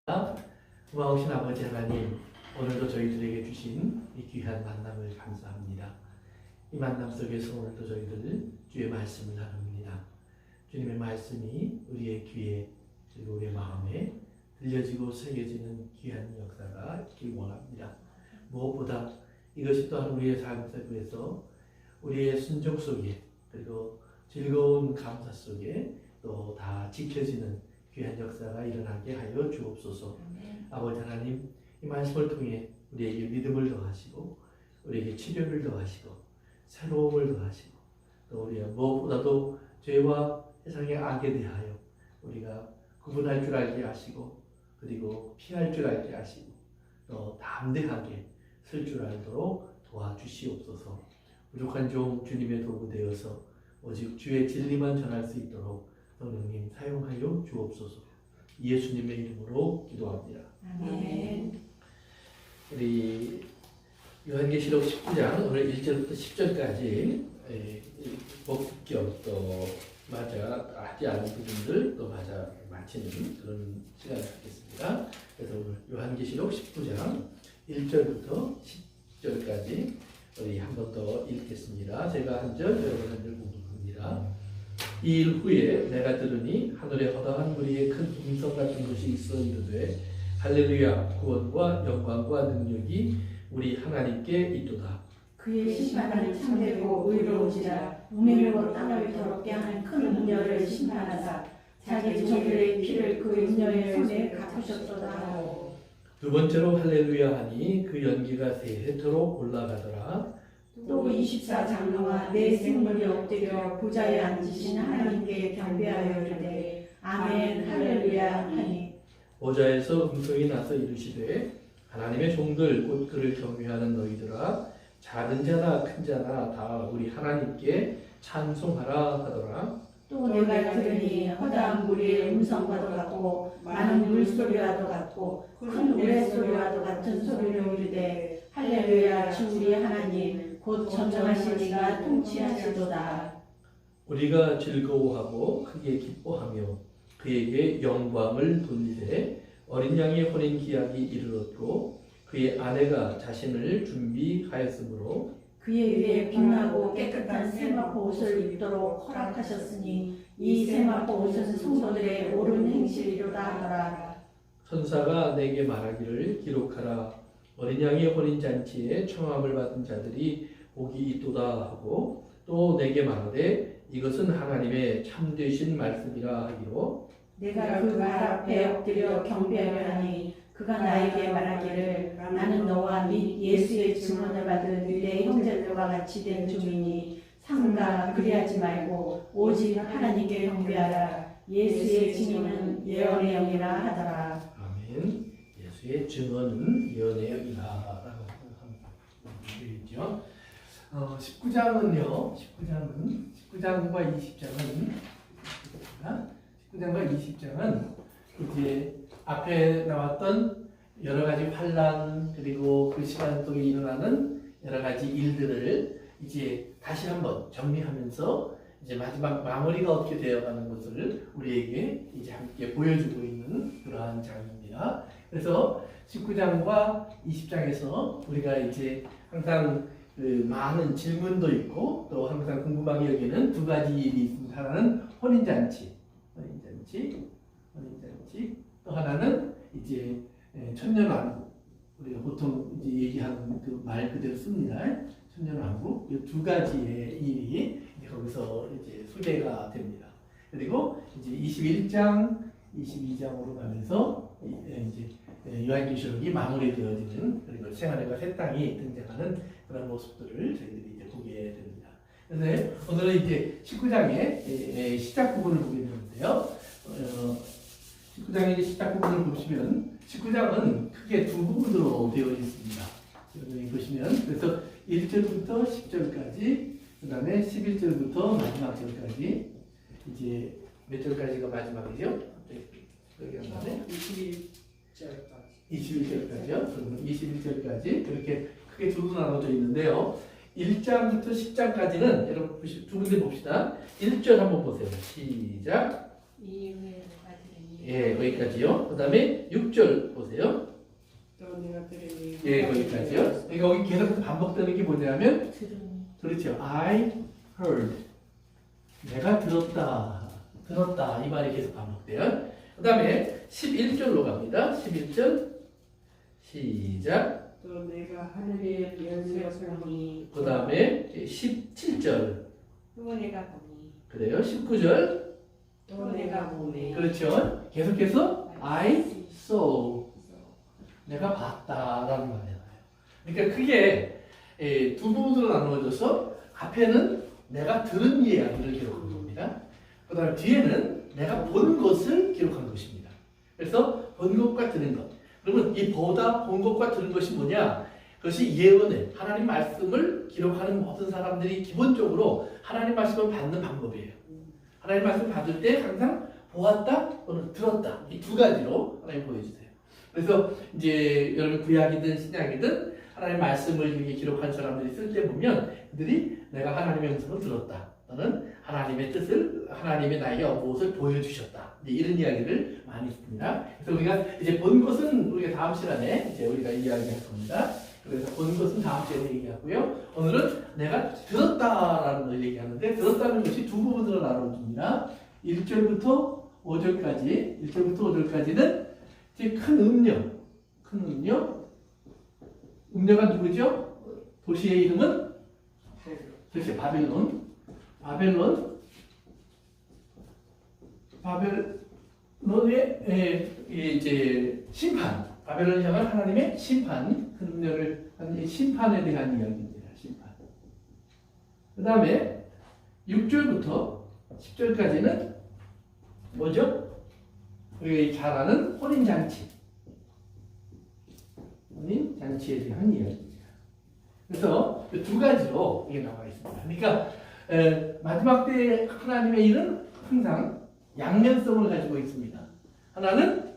고마우신 아버지 하나님, 오늘도 저희들에게 주신 이 귀한 만남을 감사합니다. 이 만남 속에서 오늘도 저희들 주의 말씀을 나눕니다. 주님의 말씀이 우리의 귀에 그리고 우리의 마음에 들려지고 새겨지는 귀한 역사가 있길 원합니다. 무엇보다 이것이 또한 우리의 삶 속에서 우리의 순종 속에 그리고 즐거운 감사 속에 또 다 지켜지는 귀한 역사가 일어나게 하여 주옵소서. 아버지 하나님, 이 말씀을 통해 우리에게 믿음을 더하시고 우리에게 치료를 더하시고 새로움을 더하시고 또 우리가 무엇보다도 죄와 세상의 악에 대하여 우리가 구분할 줄 알게 하시고 그리고 피할 줄 알게 하시고 또 담대하게 쓸 줄 알도록 도와주시옵소서. 부족한 종 주님의 도구 되어서 오직 주의 진리만 전할 수 있도록 성령님 사용하여 주옵소서. 예수님의 이름으로 기도합니다. 아멘. 우리 요한계시록 19장 오늘 1절부터 10절까지 목격 또 맞아 하지 않은 부분들 또 맞아 마치는 그런 시간을 갖겠습니다. 그래서 오늘 요한계시록 19장 1절부터 10절까지 우리 한 번 더 읽겠습니다. 제가 한 절, 여러분 한 절 공독합니다. 이 일 후에 내가 들으니 하늘에 허다한 무리의 큰 음성 같은 것이 있어 이르되 할렐루야, 구원과 영광과 능력이 우리 하나님께 있도다. 그의 심판은 참되고 의로우시라. 음행으로 땅을 더럽게 하는 큰 음녀를 심판하사 자기 종들의 피를 그 음녀의 손에 갚으셨도다. 두 번째로 할렐루야 하니 그 연기가 세해토록 올라가더라. 또 24장로와 네 생물이 엎드려 보좌에 앉으신 하나님께 경배하여 이르되 아멘 할렐루야 하니 보좌에서 음성이 나서 이르시되 하나님의 종들 곧 그를 경외하는 너희들아, 작은 자나 큰 자나 다 우리 하나님께 찬송하라 하더라. 또 내가 들으니 허다한 무리의 음성과도 같고 많은 물소리와도 같고 큰 우레소리와도 같은 소리로 이르되 할렐루야, 주 우리 하나님 곧 전정하신 이가 통치하시도다. 우리가 즐거워하고 크게 기뻐하며 그에게 영광을 돌리되 어린 양의 혼인 기약이 이르렀고 그의 아내가 자신을 준비하였으므로 그의 위에 빛나고 깨끗한 세마포 옷을 입도록 허락하셨으니 이 세마포 옷은 성도들의 옳은 행실이로다 하더라. 천사가 내게 말하기를 기록하라. 어린 양의 혼인 잔치에 청함을 받은 자들이 복이 있도다 하고 또 내게 말하되 이것은 하나님의 참되신 말씀이라 하기로 내가 그 말 앞에 엎드려 경배하려 하니 그가 나에게 말하기를 나는 너와 및 예수의 증언을 받은 내 형제들과 같이 된 종이니 삼가 그리하지 말고 오직 하나님께 경배하라. 예수의 증인은 예언의 영이라 하더라. 아멘. 예수의 증언은 예언의 영이라 라고 되어있죠. 19장은요. 19장과 20장은 이제 앞에 나왔던 여러 가지 환란 그리고 그 시간 속에 일어나는 여러 가지 일들을 이제 다시 한번 정리하면서 이제 마지막 마무리가 어떻게 되어가는 것을 우리에게 이제 함께 보여주고 있는 그러한 장입니다. 그래서 19장과 20장에서 우리가 이제 항상 그 많은 질문도 있고 또 항상 궁금하게 여기는 두 가지 일이 있습니다. 하나는 혼인잔치, 또 하나는 이제 천년왕국. 우리가 보통 이제 얘기하는 그 말 그대로 씁니다. 천년왕국. 이 두 가지의 일이 거기서 이제 소개가 됩니다. 그리고 이제 21장, 22장으로 가면서 이제 요한계시록이 마무리되어지는 그리고 생활과 새 땅이 등장하는 그런 모습들을 저희들이 이제 보게 됩니다. 그래서 오늘은 이제 19장의 시작 부분을 보게 되는데요. 19장의 시작 부분을 보시면 19장은 크게 두 부분으로 되어 있습니다. 여기 보시면 그래서 1절부터 10절까지 그 다음에 11절부터 마지막 절까지 이제 몇 절까지가 마지막이죠? 여기 한 다음에 21절까지요. 그러면 21절까지 그렇게 크게 두 분 나눠져 있는데요. 1장부터 10장까지는 여러분 두 군데 봅시다. 1절 한번 보세요. 시작. 이 예, 거기까지요. 그 다음에 6절 보세요. 또 내가 들으니 예, 거기까지요. 그러니까 여기 계속 반복되는 게 뭐냐면, 그렇죠. I heard. 내가 들었다. 이 말이 계속 반복돼요. 그 다음에 11절로 갑니다. 11절. 시작. 또 내가 하늘의 열쇠를 보니 그 다음에 17절. 또 내가 보니 그래요. 19절. 또 내가 보니 그렇죠. 계속해서 I saw. 내가 봤다라는 말이에요. 그러니까 크게 두 부분으로 나누어져서 앞에는 내가 들은 이야기를 기록한 겁니다. 그 다음에 뒤에는 내가 본 것을 기록한 것입니다. 그래서 본 것과 들은 것. 그러면 이 보다 본 것과 들은 것이 뭐냐? 그것이 예언의 하나님 말씀을 기록하는 모든 사람들이 기본적으로 하나님 말씀을 받는 방법이에요. 하나님 말씀을 받을 때 항상 보았다 또는 들었다. 이 두 가지로 하나님 보여주세요. 그래서 이제 여러분 구약이든 신약이든 하나님 말씀을 이렇게 기록한 사람들이 쓸 때 보면 그들이 내가 하나님의 음성을 들었다. 또는 하나님의 뜻을, 하나님의 나에게 무엇을 보여주셨다. 이런 이야기를 많이 씁니다. 그래서 우리가 이제 본 것은 우리가 다음 시간에 이제 우리가 이야기할 겁니다. 그래서 본 것은 다음 시간에 얘기하고요. 오늘은 내가 들었다라는 걸 얘기하는데 들었다는 것이 두 부분으로 나눠집니다. 1절부터 5절까지, 1절부터 5절까지는 이제 큰 음료. 음료가 누구죠? 도시의 이름은 그렇죠. 바벨론의 이제 심판. 바벨론을 향한 하나님의 심판. 큰 음료를 하는 심판에 대한 이야기입니다. 심판. 그 다음에 6절부터 10절까지는 뭐죠? 우리가 잘 아는 혼인잔치. 혼인잔치에 대한 이야기입니다. 그래서 그 두 가지로 이게 나와 있습니다. 그러니까 마지막 때 하나님의 일은 항상 양면성을 가지고 있습니다. 하나는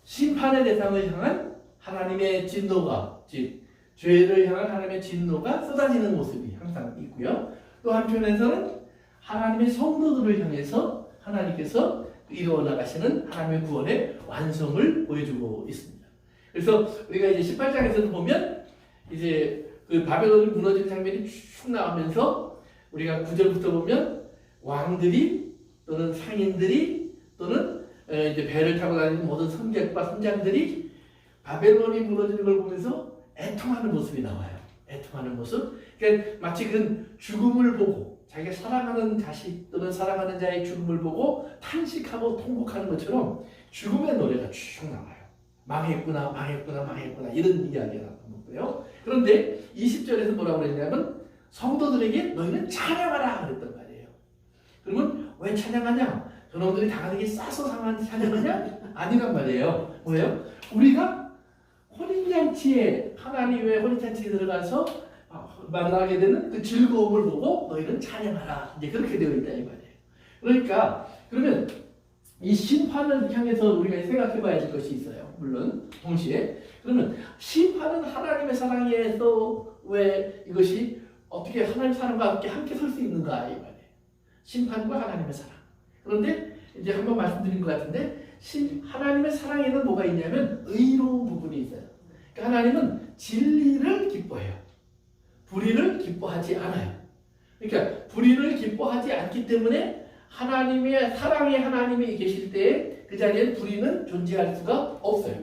심판의 대상을 향한 하나님의 진노가, 즉 죄를 향한 하나님의 진노가 쏟아지는 모습이 항상 있고요. 또 한편에서는 하나님의 성도들을 향해서 하나님께서 이루어 나가시는 하나님의 구원의 완성을 보여주고 있습니다. 그래서 우리가 이제 18장에서도 보면 이제 그 바벨론이 무너진 장면이 쭉 나오면서 우리가 9절부터 보면 왕들이 또는 상인들이 또는 이제 배를 타고 다니는 모든 선객과 선장들이 바벨론이 무너지는 걸 보면서 애통하는 모습이 나와요. 애통하는 모습. 그러니까 마치 그 죽음을 보고 자기가 사랑하는 자식 또는 사랑하는 자의 죽음을 보고 탄식하고 통곡하는 것처럼 죽음의 노래가 쭉 나와요. 망했구나 이런 이야기가 나오는 거예요. 그런데 20절에서 뭐라고 그랬냐면 성도들에게 너희는 찬양하라 그랬단 말이에요. 그러면 왜 찬양하냐? 저놈들이 당하는 게 싸서 상한 찬양하냐? 아니란 말이에요. 뭐예요? 우리가 혼인잔치에 하나님의 혼인잔치에 들어가서 만나게 되는 그 즐거움을 보고 너희는 찬양하라. 이제 그렇게 되어 있다 이 말이에요. 그러니까 그러면 이 심판을 향해서 우리가 생각해봐야 될 것이 있어요. 물론 동시에 그러면 심판은 하나님의 사랑에서 왜 이것이 어떻게 하나님의 사랑과 함께 설 수 있는가 이 말이에요. 심판과 하나님의 사랑. 그런데 이제 한번 말씀드린 것 같은데 하나님의 사랑에는 뭐가 있냐면 의로운 부분이 있어요. 그러니까 하나님은 진리를 기뻐해요. 불의를 기뻐하지 않아요. 그러니까 불의를 기뻐하지 않기 때문에 하나님의 사랑의 하나님이 계실 때 그 자리에 불의는 존재할 수가 없어요.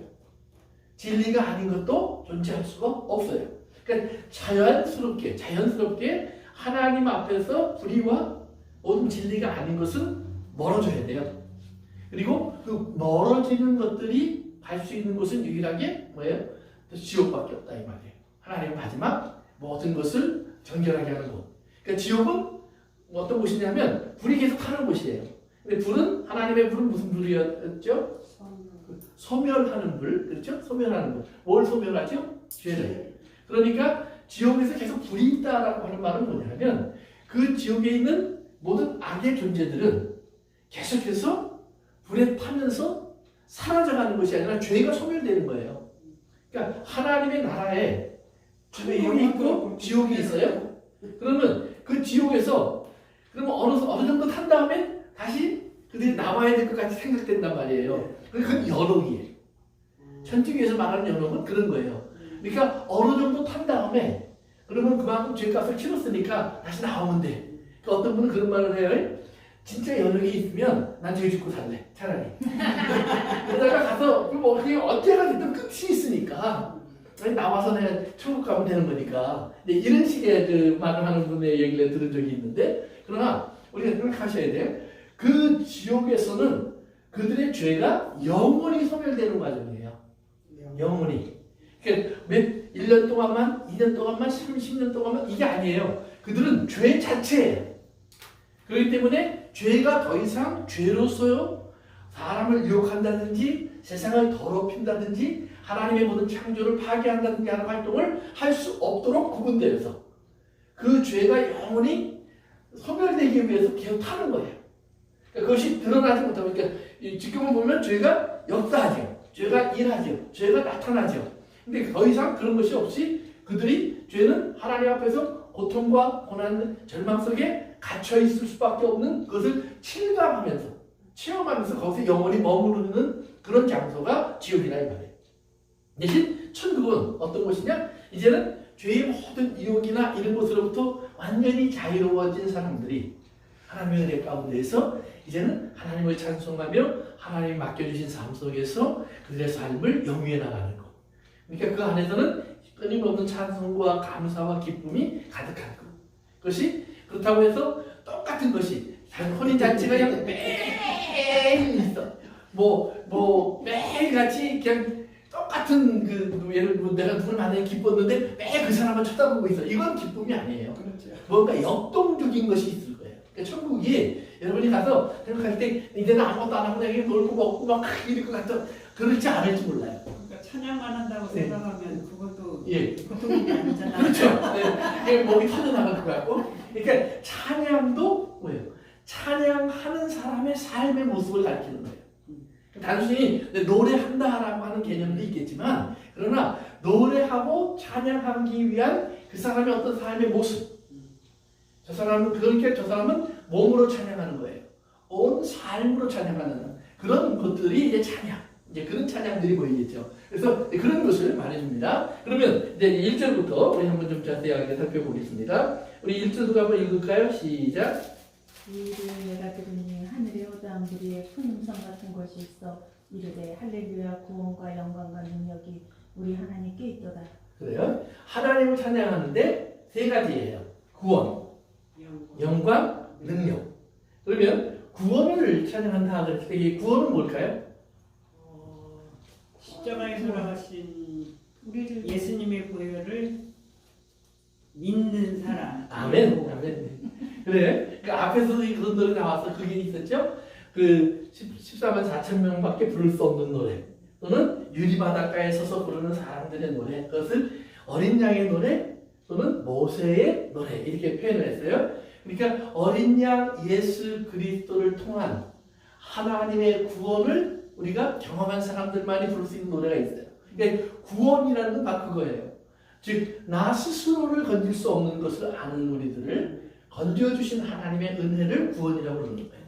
진리가 아닌 것도 존재할 수가 없어요. 그러니까 자연스럽게 하나님 앞에서 불의와 모든 진리가 아닌 것은 멀어져야 돼요. 그리고 그 멀어지는 것들이 갈 수 있는 곳은 유일하게 뭐예요? 지옥밖에 없다 이 말이에요. 하나님의 마지막 모든 것을 정결하게 하는 곳. 그러니까 지옥은 어떤 곳이냐면 불이 계속 타는 곳이에요. 근데 불은 하나님의 불은 무슨 불이었죠? 소멸하는 불, 그렇죠? 소멸하는 불. 뭘 소멸하죠? 죄를. 그러니까 지옥에서 계속 불이 있다라고 하는 말은 뭐냐면 그 지옥에 있는 모든 악의 존재들은 계속해서 불에 타면서 사라져가는 것이 아니라 죄가 소멸되는 거예요. 그러니까 하나님의 나라에 천국이 있고 지옥이 있어요. 그러면 그 지옥에서 그러면 어느 정도 탄 다음에 다시 그들이 나와야 될 것 같이 생각된단 말이에요. 그건 연옥이에요. 천주교에서 말하는 연옥은 그런 거예요. 그러니까 어느 정도 탄 다음에 그러면 그만큼 죄값을 치렀으니까 다시 나오면 돼. 그러니까 어떤 분은 그런 말을 해요. 진짜 연옥이 있으면 난 죄 짓고 살래. 차라리. 그러다가 가서 뭐 그게 언제가 됐든 끝이 있으니까 나와서 내가 천국 가면 되는 거니까. 이런 식의 그 말을 하는 분의 얘기를 들은 적이 있는데, 그러나 우리가 생각하셔야 돼. 그 지옥에서는 그들의 죄가 영원히 소멸되는 과정이에요. 영원히. 그러니까 1년 동안만, 2년 동안만, 10년 동안만 이게 아니에요. 그들은 죄 자체예요. 그렇기 때문에 죄가 더 이상 죄로서요 사람을 유혹한다든지 세상을 더럽힌다든지 하나님의 모든 창조를 파괴한다든지 하는 활동을 할 수 없도록 구분되어서 그 죄가 영원히 소멸되기 위해서 계속 타는 거예요. 그러니까 그것이 드러나지 못하고, 그러니까 지금은 보면 죄가 역사하죠. 죄가 일하죠. 죄가 나타나죠. 근데 더 이상 그런 것이 없이 그들이 죄는 하나님 앞에서 고통과 고난, 절망 속에 갇혀 있을 수밖에 없는 그것을 체험하면서 거기서 영원히 머무르는 그런 장소가 지옥이라 이 말이에요. 대신 천국은 어떤 곳이냐? 이제는 죄의 모든 유혹이나 이런 것으로부터 완전히 자유로워진 사람들이 하나님의 은혜 가운데에서 이제는 하나님을 찬송하며 하나님이 맡겨주신 삶 속에서 그들의 삶을 영위해 나가는 것. 그러니까 그 안에서는 끊임없는 찬송과 감사와 기쁨이 가득한 것. 그것이 그렇다고 해서 똑같은 것이 혼인잔치가 그냥 매일 있어. 매일같이 그냥 똑같은 예를 들면 내가 누굴 만나게 기뻤는데 매일 그 사람만 쳐다보고 있어. 이건 기쁨이 아니에요. 그렇죠. 뭔가 역동적인 것이 있을 거예요. 그러니까 천국이 여러분이 가서 생각할 때 이제는 아무것도 안 하고 그냥 놀고 먹고 막 이럴 것 같아. 그렇지 않을지 몰라요. 그러니까 찬양만 한다고 네. 생각하면 그것도 예. 고통이 아니잖아. 그렇죠. 네. 목이 터져나갈 것 같고. 그러니까 찬양도 뭐예요? 찬양하는 사람의 삶의 모습을 가리키는 거예요. 단순히 노래한다라고 하는 개념도 있겠지만, 그러나 노래하고 찬양하기 위한 그 사람의 어떤 삶의 모습. 저 사람은 그렇게 저 사람은 몸으로 찬양하는 거예요. 온 삶으로 찬양하는 그런 것들이 이제 찬양. 이제 그런 찬양들이 보이겠죠. 그래서 그런 것을 말해줍니다. 그러면 이제 1절부터 우리 한번 좀 자세하게 살펴보겠습니다. 우리 1절부터 한번 읽을까요? 시작. 이를 내가 들으니 하늘에 오다한 무리의 큰 음성 같은 것이 있어 이르되 할렐루야 구원과 영광과 능력이 우리 하나님께 있도다. 그래요. 하나님을 찬양하는데 세 가지예요. 구원, 영광, 능력. 그러면 구원을 찬양한다 그랬을 때 이 구원은 뭘까요? 십자가에 돌아가신 우리를 예수님의 보혈을 믿는 사람. 아멘. 아멘. 그래. 그 앞에서도 그런 노래 나와서 그게 있었죠. 그 14만 4천 명밖에 부를 수 없는 노래. 또는 유리바닷가에 서서 부르는 사람들의 노래. 그것을 어린 양의 노래 또는 모세의 노래 이렇게 표현을 했어요. 그러니까 어린 양 예수 그리스도를 통한 하나님의 구원을 우리가 경험한 사람들만이 부를 수 있는 노래가 있어요. 그러니까 구원이라는 건 바로 그거예요. 즉, 나 스스로를 건질 수 없는 것을 아는 우리들을 건져주신 하나님의 은혜를 구원이라고 부르는 거예요.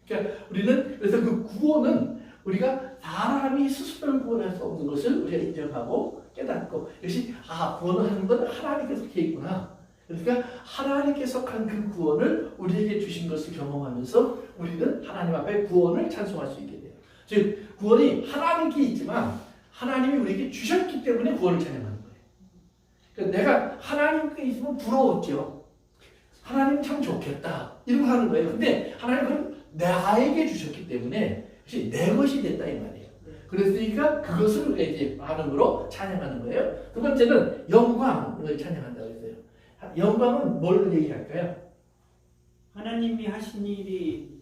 그러니까 우리는 그래서 그 구원은 우리가 사람이 스스로를 구원할 수 없는 것을 우리가 인정하고 깨닫고, 역시 구원을 하는 건 하나님께서 이렇게 있구나. 그러니까 하나님께서 한 그 구원을 우리에게 주신 것을 경험하면서 우리는 하나님 앞에 구원을 찬송할 수 있게 돼요. 즉, 구원이 하나님께 있지만 하나님이 우리에게 주셨기 때문에 구원을 찬양하는 거예요. 그러니까 내가 하나님께 있으면 부러웠죠. 하나님 참 좋겠다. 이러고 하는 거예요. 근데 하나님은 나에게 주셨기 때문에 혹시 내 것이 됐다 이 말이에요. 그랬으니까 그것을 우리가 이제 반응으로 찬양하는 거예요. 두 번째는 영광을 찬양한다고 했어요. 영광은 뭘 얘기할까요? 하나님이 하신 일이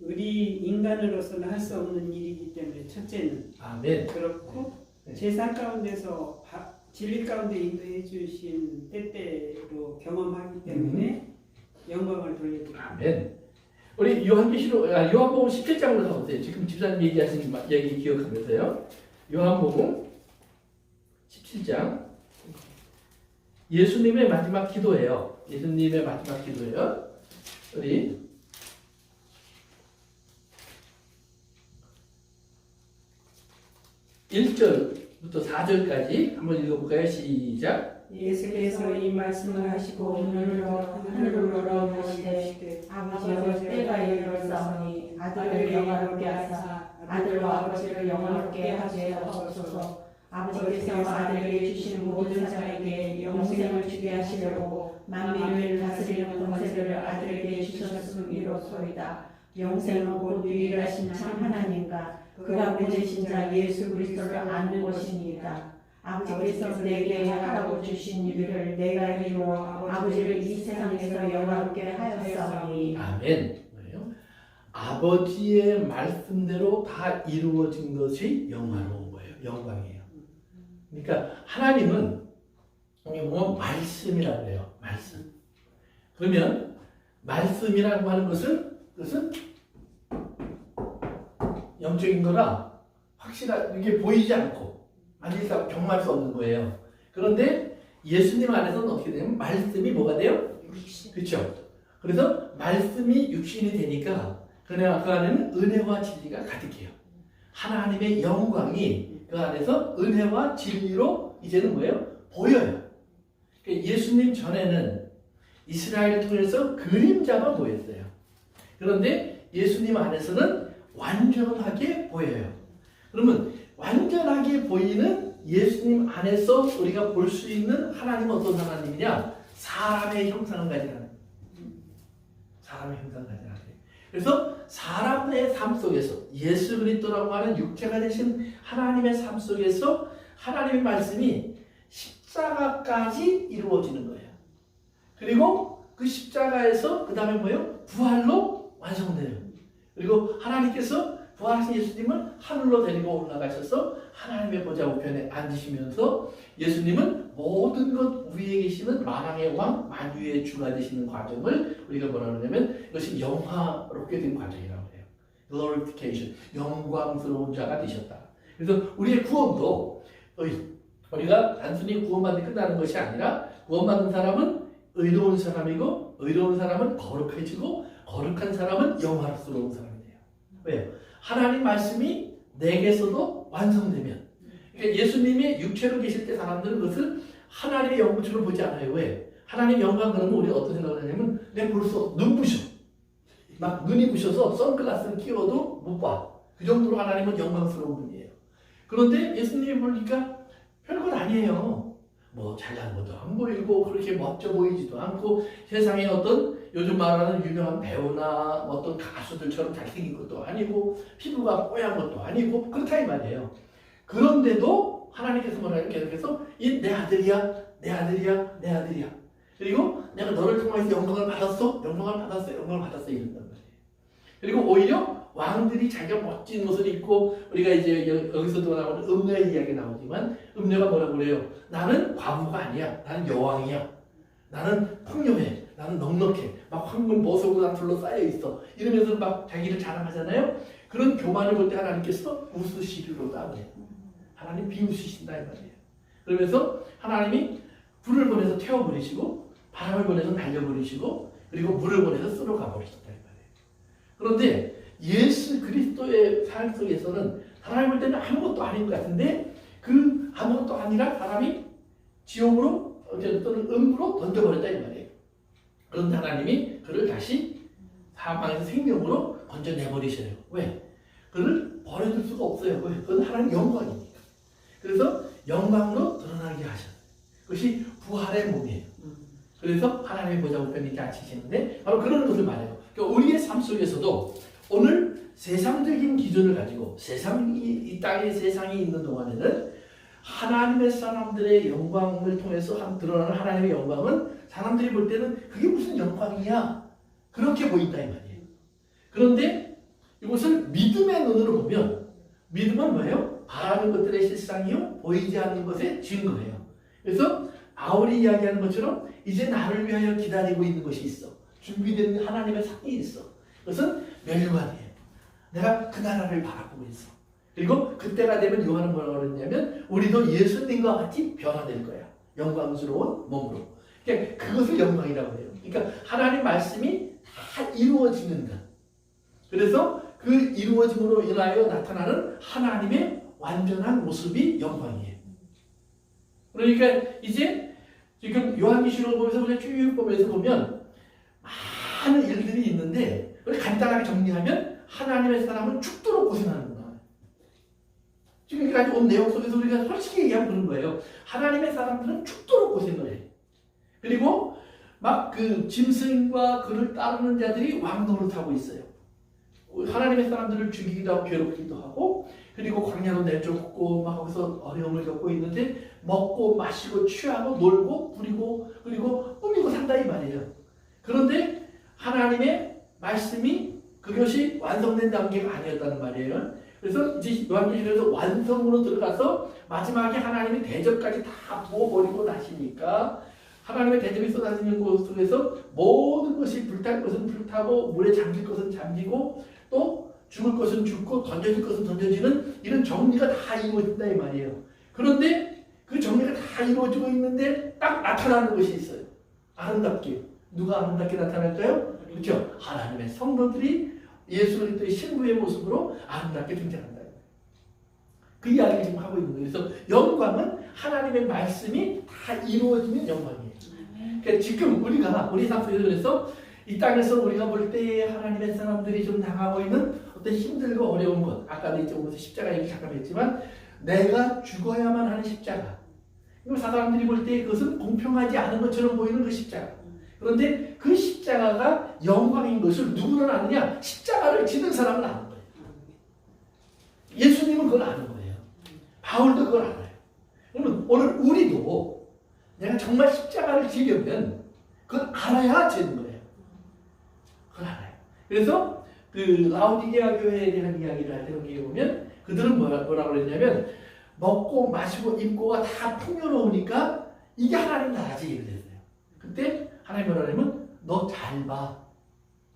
우리 인간으로서는 할 수 없는 일이기 때문에 첫째는 아멘. 그렇고 네. 제사 가운데서 진리 가운데 인도해 주신 때때로 경험하기 때문에 영광을 돌려드립니다. 아멘. 우리 요한복음 17장으로 가보세요. 지금 집사님 얘기하신 얘기 기억하면서요. 요한복음 17장 예수님의 마지막 기도예요. 예수님의 마지막 기도예요. 우리 1절부터 4절까지 한번 읽어볼까요? 시작. 예수께서 이 말씀을 하시고 눈으로 하늘로 올라오시되 아버지여 때가 이르렀사오니 아들을 영화롭게 하사 아들과 아버지를 영화롭게 하게 하옵소서. 아버지께서 아들에게 주신 모든 자에게 영생을 주게 하시려고 만민을 다스리는 권세를 아들에게 주셨음이로소이다. 영생은 곧 유일하신 참 하나님과 그가 보내신 자 예수 그리스도를 아는 것입니다. 아버지께서 내게 하라고 주신 일을 내가 이루어 아버지를 이 세상에서 영화롭게 하였사오니. 아멘. 뭐예요? 아버지의 말씀대로 다 이루어진 것이 영화로운 거예요. 영광이에요. 그러니까 하나님은 여기 보면 말씀이라고 해요. 말씀. 그러면 말씀이라고 하는 것은 영적인 거라 확실하게 이게 보이지 않고 만지다 경험할 수 없는 거예요. 그런데 예수님 안에서는 어떻게 되냐면 말씀이 뭐가 돼요? 그렇죠. 그래서 말씀이 육신이 되니까 그 안에는 은혜와 진리가 가득해요. 하나님의 영광이 그 안에서 은혜와 진리로 이제는 뭐예요? 보여요. 그러니까 예수님 전에는 이스라엘을 통해서 그림자만 보였어요. 그런데 예수님 안에서는 완전하게 보여요. 그러면 완전하게 보이는 예수님 안에서 우리가 볼 수 있는 하나님은 어떤 하나님이냐? 사람의 형상을 가진 하나님. 사람의 형상을 가진 하나님. 그래서 사람의 삶 속에서 예수 그리스도라고 하는 육체가 되신 하나님의 삶 속에서 하나님의 말씀이 십자가까지 이루어지는 거예요. 그리고 그 십자가에서 그 다음에 뭐예요? 부활로 완성돼요. 그리고 하나님께서 부활하신 예수님을 하늘로 데리고 올라가셔서 하나님의 보좌 우편에 앉으시면서 예수님은 모든 것 위에 계시는 만왕의 왕, 만유의 주가 되시는 과정을 우리가 뭐라 그러냐면 이것이 영화롭게 된 과정이라고 해요. glorification, 영광스러운 자가 되셨다. 그래서 우리의 구원도 우리가 단순히 구원받는 끝나는 것이 아니라 구원받는 사람은 의로운 사람이고 의로운 사람은 거룩해지고 거룩한 사람은 영화스러운 사람이 돼요. 왜요? 하나님 말씀이 내게서도 완성되면, 그러니까 예수님이 육체로 계실 때 사람들은 그것을 하나님의 영광처럼 보지 않아요. 왜? 하나님의 영광 그러면 우리가 어떤 생각을 하냐면 내가 볼 수 없어. 눈부셔. 막 눈이 부셔서 선글라스를 끼워도 못 봐. 그 정도로 하나님은 영광스러운 분이에요. 그런데 예수님이 보니까 별것 아니에요. 뭐 잘난 것도 안 보이고 그렇게 멋져 보이지도 않고 세상에 어떤 요즘 말하는 유명한 배우나 어떤 가수들처럼 잘생긴 것도 아니고 피부가 뽀얀 것도 아니고 그렇다 이 말이에요. 그런데도 하나님께서 뭐라요? 계속해서 이 내 아들이야, 내 아들이야, 내 아들이야. 그리고 내가 너를 통해서 영광을 받았어, 영광을 받았어, 영광을 받았어 이런단 말이에요. 그리고 오히려 왕들이 자기가 멋진 옷을 입고 우리가 이제 여기서도 나오는 음녀의 이야기 나오지만 음녀가 뭐라고 그래요? 나는 과부가 아니야. 나는 여왕이야. 나는 풍요해. 나는 넉넉해. 막 황금 보석으로 난 둘러싸여 있어. 이러면서 막 자기를 자랑하잖아요. 그런 교만을 볼 때 하나님께서 웃으시리로다 그래요. 하나님 비웃으신다 이 말이에요. 그러면서 하나님이 불을 보내서 태워버리시고 바람을 보내서 날려버리시고 그리고 물을 보내서 쓸어가 버리신다 이 말이에요. 그런데 예수 그리스도의 삶 속에서는 하나님 볼 때는 아무것도 아닌 것 같은데 그 아무것도 아니라 사람이 지옥으로 또는 음부로 던져버렸다 이 말이에요. 그런데 하나님이 그를 다시 사망에서 생명으로 건져내버리셔요. 왜? 그를 버려둘 수가 없어요. 왜? 그건 하나님의 영광이니까. 그래서 영광으로 드러나게 하셔요. 그것이 부활의 몸이에요. 그래서 하나님의 보좌 우편에 앉히시는데 바로 그런 것을 말해요. 그러니까 우리의 삶 속에서도 오늘 세상적인 기준을 가지고 이 땅에 세상이 있는 동안에는 하나님의 사람들의 영광을 통해서 드러나는 하나님의 영광은 사람들이 볼 때는 그게 무슨 영광이야? 그렇게 보인다 이 말이에요. 그런데 이것을 믿음의 눈으로 보면 믿음은 뭐예요? 바라는 것들의 실상이요 보이지 않는 것의 증거예요. 그래서 바울이 이야기하는 것처럼 이제 나를 위하여 기다리고 있는 것이 있어. 준비된 하나님의 상이 있어. 그것은 멸관이에요. 내가 그 나라를 바라보고 있어. 그리고 그때가 되면 요한은 뭐라고 그랬냐면 우리도 예수님과 같이 변화될 거야. 영광스러운 몸으로. 그러니까 그것을 영광이라고 해요. 그러니까 하나님 말씀이 다 이루어지는 것. 그래서 그 이루어짐으로 인하여 나타나는 하나님의 완전한 모습이 영광이에요. 그러니까 이제 지금 요한계시록을 보면서 우리가 쭉 보면서 보면 많은 일들이 있는데 우리 간단하게 정리하면 하나님의 사람은 죽도록 고생하는구나. 지금까지 온 내용 속에서 우리가 솔직히 얘기하면 그런 거예요. 하나님의 사람들은 죽도록 고생을 해. 그리고 막 그 짐승과 그를 따르는 자들이 왕노릇하고 있어요. 하나님의 사람들을 죽이기도 하고 괴롭히기도 하고, 그리고 광야로 내쫓고 막 거기서 어려움을 겪고 있는데 먹고 마시고 취하고 놀고 부리고 그리고 꾸미고 산다 이 말이에요. 그런데 하나님의 말씀이 그것이 완성된 단계가 아니었다는 말이에요. 그래서 이제 요한계시록에서 완성으로 들어가서 마지막에 하나님의 대접까지 다 부어버리고 나시니까 하나님의 대접이 쏟아지는 곳 속에서 모든 것이 불탈 것은 불타고 물에 잠길 것은 잠기고 또 죽을 것은 죽고 던져질 것은 던져지는 이런 정리가 다 이루어진다 이 말이에요. 그런데 그 정리가 다 이루어지고 있는데 딱 나타나는 것이 있어요. 아름답게. 누가 아름답게 나타날까요? 그렇죠? 하나님의 성도들이 예수 그리스도의 신부의 모습으로 아름답게 등장한다. 그 이야기를 지금 하고 있는 거예요. 그래서 영광은 하나님의 말씀이 다 이루어지는 영광이에요. 그러니까 지금 우리 삶 속에서 그래서 이 땅에서 우리가 볼 때 하나님의 사람들이 좀 당하고 있는 어떤 힘들고 어려운 것, 아까도 이제 오면서 십자가 얘기 잠깐 했지만 내가 죽어야만 하는 십자가. 사람들이 볼 때 그것은 공평하지 않은 것처럼 보이는 그 십자가. 그런데 그 십자가가 영광인 것을 누구는 아느냐? 십자가를 지는 사람은 아는 거예요. 예수님은 그걸 아는 거예요. 바울도 그걸 알아요. 그러면 오늘 우리도 내가 정말 십자가를 지려면 그걸 알아야 되는 거예요. 그걸 알아요. 그래서 그 라오디게아 교회에 대한 이야기를 할 때 여기 보면 그들은 뭐라고 그랬냐면 먹고 마시고 입고가 다 풍요로우니까 이게 하나님 나라지 이랬어요. 그때 하나님 뭐라 그러면 너 잘 봐.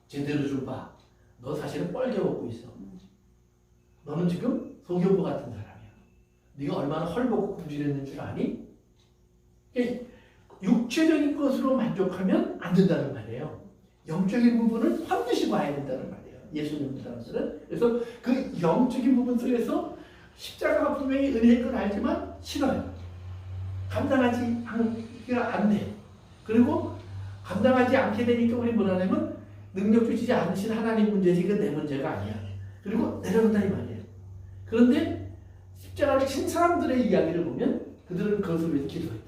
제대로 좀 봐. 너 사실은 뻘개 먹고 있어. 너는 지금 소경부 같은 사람이야. 네가 얼마나 헐벗고 굶주렸는 줄 아니? 육체적인 것으로 만족하면 안 된다는 말이에요. 영적인 부분을 반드시 봐야 된다는 말이에요. 예수님 사람들은. 그래서 그 영적인 부분 속에서 십자가가 분명히 은혜인 걸 알지만 싫어요. 감당하지 않기가 안 돼. 그리고 감당하지 않게 되니까 우리 뭐라 하냐면 능력 주시지 않으신 하나님 문제지 이건 내 문제가 아니야. 그리고 내려놓는다 이 말이에요. 그런데 십자가를 친 사람들의 이야기를 보면 그들은 그것을 위해서 기도했더라.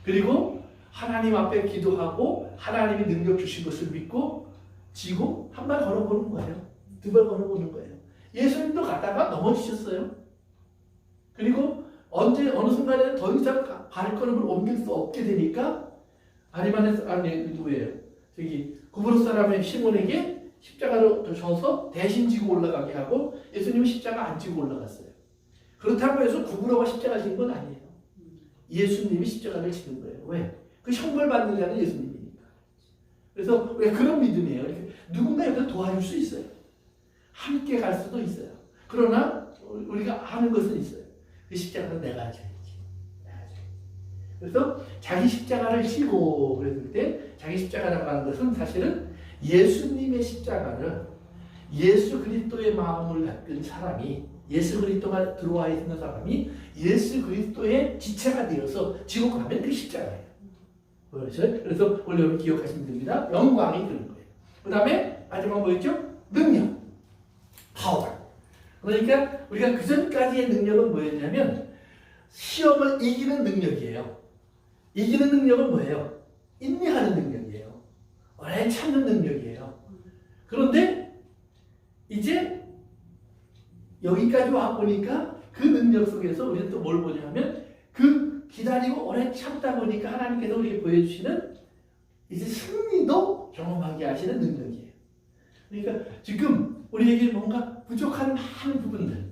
그리고 하나님 앞에 기도하고 하나님이 능력 주신 것을 믿고 지고 한 발 걸어보는 거예요. 두 발 걸어보는 거예요. 예수님도 가다가 넘어지셨어요. 그리고 어느 순간에는 더 이상 발걸음을 옮길 수 없게 되니까 누구예요? 저기 구브로스 사람의 시몬에게 십자가로 져서 대신 지고 올라가게 하고 예수님은 십자가 안 지고 올라갔어요. 그렇다고 해서 구브로가 십자가 진 건 아니에요. 예수님이 십자가를 지는 거예요. 왜? 그 형벌 받는 자는 예수님이니까. 그래서 우리가 그런 믿음이에요. 누군가 옆에서 도와줄 수 있어요. 함께 갈 수도 있어요. 그러나 우리가 하는 것은 있어요. 그 십자가는 내가 져야지. 그래서 자기 십자가를 지고 그랬을 때 자기 십자가라고 하는 것은 사실은 예수님의 십자가를 예수 그리스도의 마음을 갖는 사람이 예수 그리스도가 들어와 있는 사람이 예수 그리스도의 지체가 되어서 지고 가면 그 십자가예요. 그래서 원래 여러분 기억하시면 됩니다. 영광이 그런 거예요. 그 다음에 마지막 뭐였죠? 능력. 파워. 그러니까 우리가 그 전까지의 능력은 뭐였냐면 시험을 이기는 능력이에요. 이기는 능력은 뭐예요? 인내하는 능력이에요. 오래 참는 능력이에요. 그런데 이제 여기까지 와 보니까 그 능력 속에서 우리는 또 뭘 보냐면 그 기다리고 오래 참다 보니까 하나님께서 우리에게 보여주시는 이제 승리도 경험하게 하시는 능력이에요. 그러니까 지금 우리에게 뭔가 부족한 많은 부분들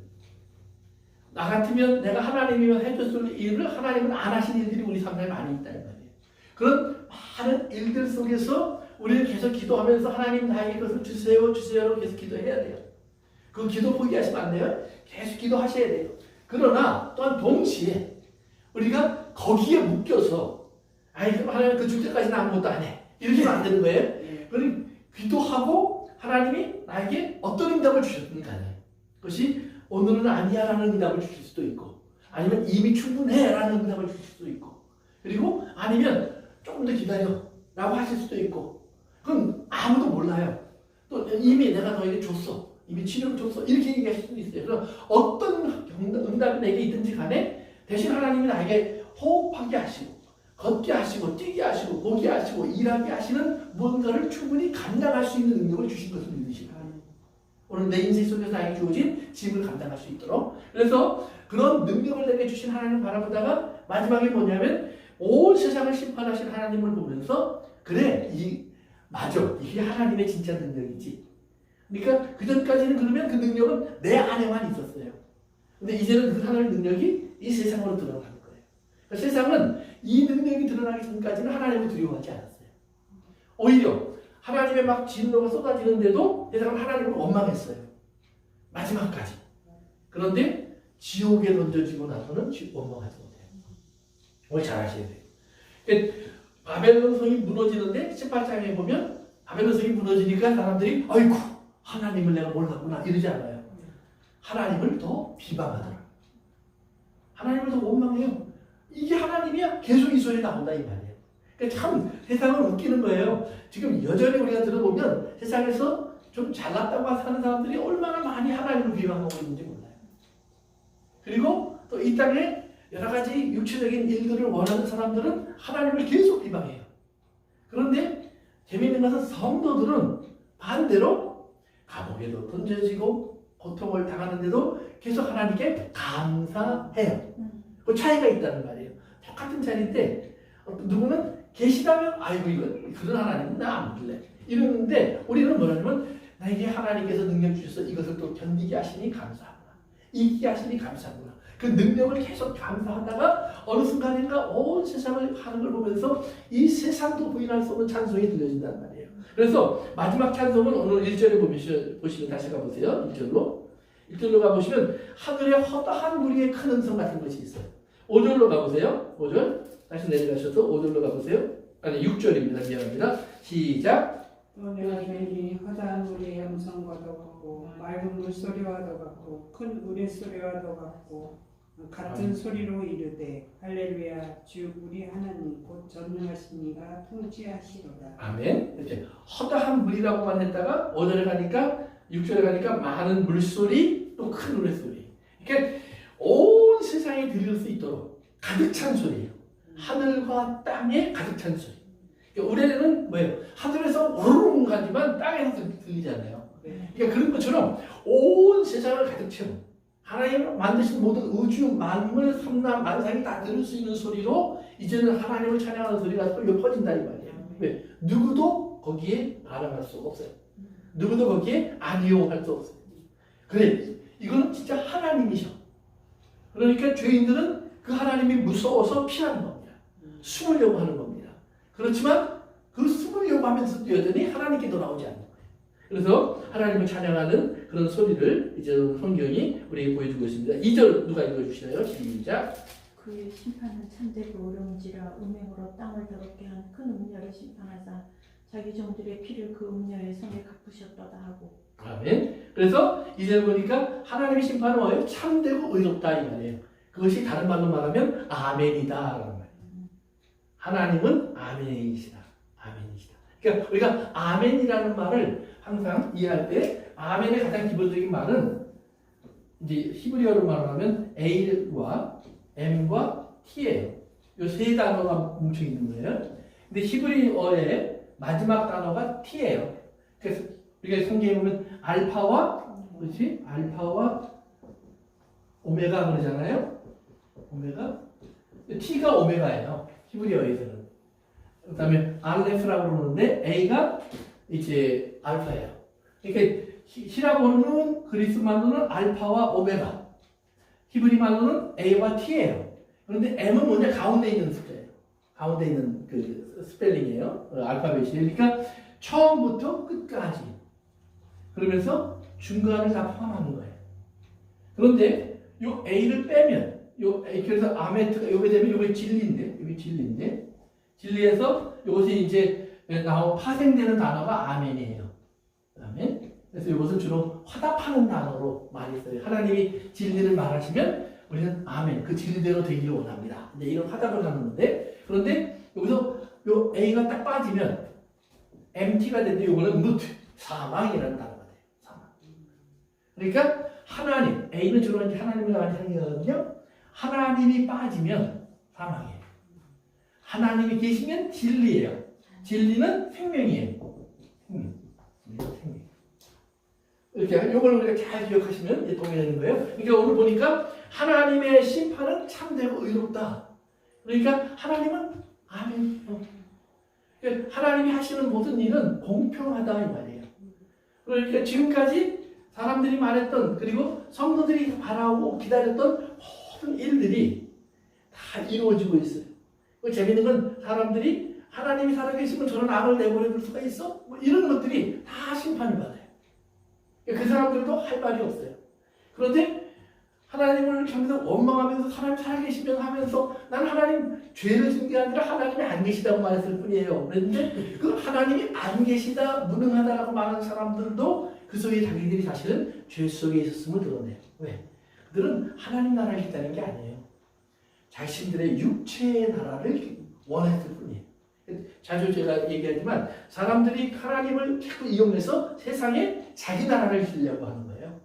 나 같으면 내가 하나님이 해줬을 일을 하나님은 안 하신 일들이 우리 삶에 많이 있다는 말이에요. 그런 많은 일들 속에서 우리는 계속 기도하면서 하나님 나에게 그것을 주세요 주세요로 계속 기도해야 돼요. 그 기도 포기하시면 안 돼요. 계속 기도하셔야 돼요. 그러나 또한 동시에 우리가 거기에 묶여서 하나님 그 줄 때까지는 아무것도 안 해. 이렇게 하면 안 되는 거예요. 그러니 기도하고 하나님이 나에게 어떤 응답을 주셨든지 간에 그것이 오늘은 아니야라는 응답을 주실 수도 있고, 아니면 이미 충분해라는 응답을 주실 수도 있고, 그리고 아니면 조금 더 기다려라고 하실 수도 있고, 그건 아무도 몰라요. 또 이미 내가 너에게 줬어, 이미 치료를 줬어, 이렇게 얘기하실 수도 있어요. 그럼 어떤 응답이 내게 있든지 간에 대신 하나님이 나에게 호흡하게 하시고, 걷게 하시고, 뛰게 하시고, 보게 하시고, 일하게 하시는 무언가를 충분히 감당할 수 있는 능력을 주신 것을 믿으시고, 오늘 내 인생 속에서 나에게 주어진 짐을 감당할 수 있도록. 그래서 그런 능력을 내게 주신 하나님을 바라보다가 마지막에 뭐냐면 온 세상을 심판하신 하나님을 보면서, 그래, 맞아, 이게 하나님의 진짜 능력이지. 그러니까 그전까지는 그러면 그 능력은 내 안에만 있었어요. 근데 이제는 그 하나님의 능력이 이 세상으로 드러나는 거예요. 그러니까 세상은 이 능력이 드러나기 전까지는 하나님을 두려워하지 않았어요. 오히려 하나님의 막 진노가 쏟아지는데도 세상은 하나님을 원망했어요. 마지막까지. 그런데 지옥에 던져지고 나서는 원망하지 못해요. 오늘 잘 아셔야 돼요. 그러니까 바벨론 성이 무너지는데 18장에 보면 바벨론 성이 무너지니까 사람들이 아이고 하나님을 내가 몰랐구나 이러지 않아요. 하나님을 더 비방하더라. 하나님을 더 원망해요. 이게 하나님이야? 계속 이 소리 나온다 이 말이에요. 그러니까 참 세상은 웃기는 거예요. 지금 여전히 우리가 들어보면 세상에서 좀 잘났다고 하는 사람들이 얼마나 많이 하나님을 비방하고 있는지 몰라요. 그리고 또 이 땅에 여러 가지 육체적인 일들을 원하는 사람들은 하나님을 계속 비방해요. 그런데 재미있는 것은 성도들은 반대로 감옥에도 던져지고 고통을 당하는데도 계속 하나님께 감사해요. 그 차이가 있다는 말이에요. 똑같은 자리인데 누구는 계시다면 아이고 이건 그런 하나님은 나 안 믿을래 이러는데, 우리는 뭐냐면 나에게 하나님께서 능력 주셔서 이것을 또 견디게 하시니 감사하구나, 이기게 하시니 감사하구나. 그 능력을 계속 감사하다가 어느 순간인가 온 세상을 하는 걸 보면서 이 세상도 부인할 수 없는 찬송이 들려진단 말이에요. 그래서 마지막 찬송은 오늘 1절에 보시면 다시 가보세요. 1절로 가보시면 하늘에 허다한 무리의 큰 음성 같은 것이 있어요. 5절로 가보세요. 5절 다시 내려가셔서 5절로 가보세요. 아니 6절입니다. 미안합니다. 시작. 또 내가 들으니 허다한 우리의 음성과도 같고 맑은 물소리와도 같고 큰 우레소리와도 같고 같은 소리로 이르되 할렐루야 주 우리 하나님 곧 전능하신 이가 통치하시로다. 아멘. 이렇게 허다한 물이라고만 했다가 5절에 가니까 6절에 가니까 많은 물소리 또 큰 우레소리. 그러니까 온 세상에 들릴 수 있도록 가득 찬 소리예요. 하늘과 땅에 가득 찬 소리. 그러니까 우레는 뭐예요? 하늘에서 우르릉 가지만 땅에서 들리잖아요. 그러니까 그런 것처럼 온 세상을 가득 채운 하나님 만드신 모든 우주 만물 삼남 만상이 다 들을 수 있는 소리로 이제는 하나님을 찬양하는 소리가 또 퍼진다 이 말이에요. 왜? 누구도 거기에 반항할 수 없어요. 누구도 거기에 아니요 할 수 없어요. 그래, 이거는 진짜 하나님이셔. 그러니까 죄인들은 그 하나님이 무서워서 피하는 겁니다. 숨으려고 하는 겁니다. 그렇지만 그 숨으려고 하면서도 여전히 하나님께 돌아오지 않는 거예요. 그래서 하나님을 찬양하는 그런 소리를 이제 성경이 우리에게 보여주고 있습니다. 2절 누가 읽어주시나요? 시작. 그의 심판은 참되고 어려운지라 음행으로 땅을 더럽게 한 큰 음녀를 심판하사 자기 종들의 피를 그 음녀의 성에 갚으셨도다 하고. 아멘. 그래서 이제 보니까 하나님의 심판은 뭐예요? 참되고 의롭다 이 말이에요. 그것이 다른 말로 말하면 아멘이다라는 말이에요. 하나님은 아멘이시다. 아멘이시다. 그러니까 우리가 아멘이라는 말을 항상 이해할 때 아멘의 가장 기본적인 말은 이제 히브리어로 말하면 A와 M과 T예요. 이 세 단어가 뭉쳐 있는 거예요. 근데 히브리어의 마지막 단어가 T예요. 그래서 우리가 성경에 보면 알파와 그렇지? 알파와 오메가 그러잖아요. 오메가 T가 오메가예요. 히브리어에서는. 그다음에 알레프라고 그러는데 A가 이제 알파예요. 그러니까 히라보는 그리스 말로는 알파와 오메가, 히브리 말로는 A와 T예요. 그런데 M은 뭐냐? 가운데 있는 숫자예요. 가운데 있는 그 스펠링이에요. 알파벳이. 그러니까 처음부터 끝까지. 그러면서 중간을 다 포함하는 거예요. 그런데 요 A를 빼면 요 A, 그래서 아멘트가 요게 되면 요게 진리인데 진리에서 요것이 이제 파생되는 단어가 아멘이에요. 그다음에 그래서 이것은 주로 화답하는 단어로 많이 써요. 하나님이 진리를 말하시면 우리는 아멘, 그 진리대로 되기를 원합니다. 이제 이런 화답을 하는 건데, 그런데 여기서 요 A가 딱 빠지면 MT가 되는데 이거는 무트, 사망이라는 단어가 돼요. 사망. 그러니까 하나님, A는 주로 이제 하나님과 많이 생각하거든요. 하나님이 빠지면 사망이에요. 하나님이 계시면 진리예요. 진리는 생명이에요. 생명. 이렇게 이걸 우리가 잘 기억하시면 동의되는 거예요. 그러니까 오늘 보니까 하나님의 심판은 참되고 의롭다. 그러니까 하나님은 아멘. 그러니까 하나님이 하시는 모든 일은 공평하다 이 말이에요. 그러니까 지금까지 사람들이 말했던 그리고 성도들이 바라고 기다렸던 모든 일들이 다 이루어지고 있어요. 재밌는 건 사람들이 하나님이 살아계시면 저런 악을 내버려 둘 수가 있어? 뭐 이런 것들이 다 심판을 받아요. 그 사람들도 할 말이 없어요. 그런데 하나님을 계속 원망하면서 하나님 살아계시면 하면서 나는 하나님 죄를 지은 게 아니라 하나님이 안 계시다고 말했을 뿐이에요. 그런데 그 하나님이 안 계시다, 무능하다라고 말하는 사람들도 그 속에 자기들이 사실은 죄 속에 있었음을 드러내요. 왜? 그들은 하나님 나라를 기다리는 게 아니에요. 자신들의 육체의 나라를 원했을 뿐이에요. 자주 제가 얘기하지만 사람들이 하나님을 자꾸 이용해서 세상에 자기 나라를 지으려고 하는 거예요.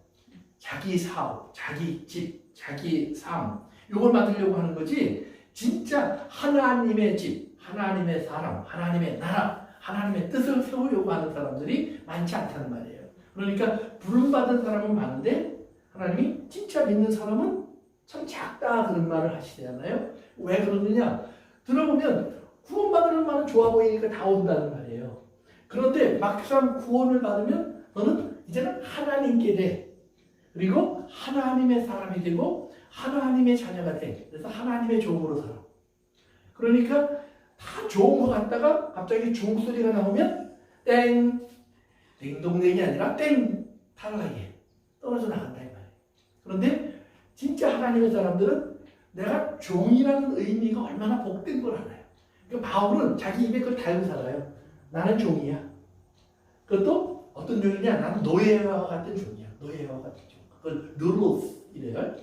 자기 사업, 자기 집, 자기 삶 이걸 만들려고 하는 거지 진짜 하나님의 집, 하나님의 사람, 하나님의 나라, 하나님의 뜻을 세우려고 하는 사람들이 많지 않다는 말이에요. 그러니까 부름받은 사람은 많은데 하나님이 진짜 믿는 사람은 참 작다 그런 말을 하시잖아요. 왜 그러느냐? 들어보면 구원받는 말은 좋아 보이니까 다 온다는 말이에요. 그런데 막상 구원을 받으면 너는 이제는 하나님께 돼. 그리고 하나님의 사람이 되고 하나님의 자녀가 돼. 그래서 하나님의 종으로 살아. 그러니까 다 좋은 것 같다가 갑자기 종소리가 나오면 땡! 땡동댕이 아니라 땡! 탈락이에요. 떨어져 나간다 이 말이에요. 그런데 진짜 하나님의 사람들은 내가 종이라는 의미가 얼마나 복된 걸 알아요. 그러니까 바울은 자기 입에 그걸 달고 살아요. 나는 종이야. 그것도 어떤 종이냐? 나는 노예와 같은 종이야. 노예와 같은 종. 그걸 누로스 이래요.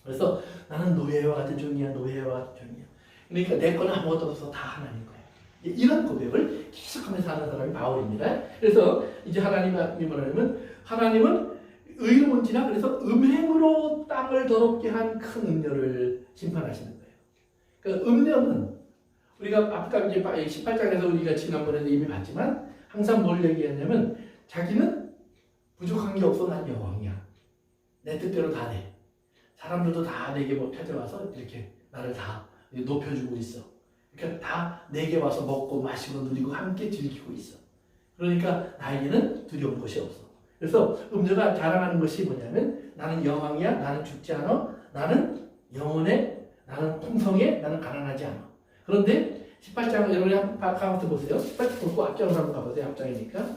그래서 나는 노예와 같은 종이야. 노예와 같은 종이야. 그러니까 내 거는 아무것도 없어. 다 하나님 거야. 이런 고백을 계속하면서 하는 사람이 바울입니다. 그래서 이제 하나님이 뭐냐면 하나님은 의로운지나 그래서 음행으로 땅을 더럽게 한 큰 음녀를 심판하시는 거예요. 그러니까 음녀는 우리가 아까 이제 18장에서 우리가 지난번에도 이미 봤지만 항상 뭘 얘기하냐면 자기는 부족한 게 없어 난 여왕이야. 내 뜻대로 다 돼. 사람들도 다 내게 뭐 찾아와서 이렇게 나를 다 높여주고 있어. 그러니까 다 내게 와서 먹고 마시고 누리고 함께 즐기고 있어. 그러니까 나에게는 두려운 것이 없어. 그래서 음녀가 자랑하는 것이 뭐냐면 나는 여왕이야. 나는 죽지 않아. 나는 영원해. 나는 풍성해. 나는 가난하지 않아. 그런데 18장 여러분이 한번 보세요. 18장 보고 앞장으로 한번 가보세요. 앞장이니까.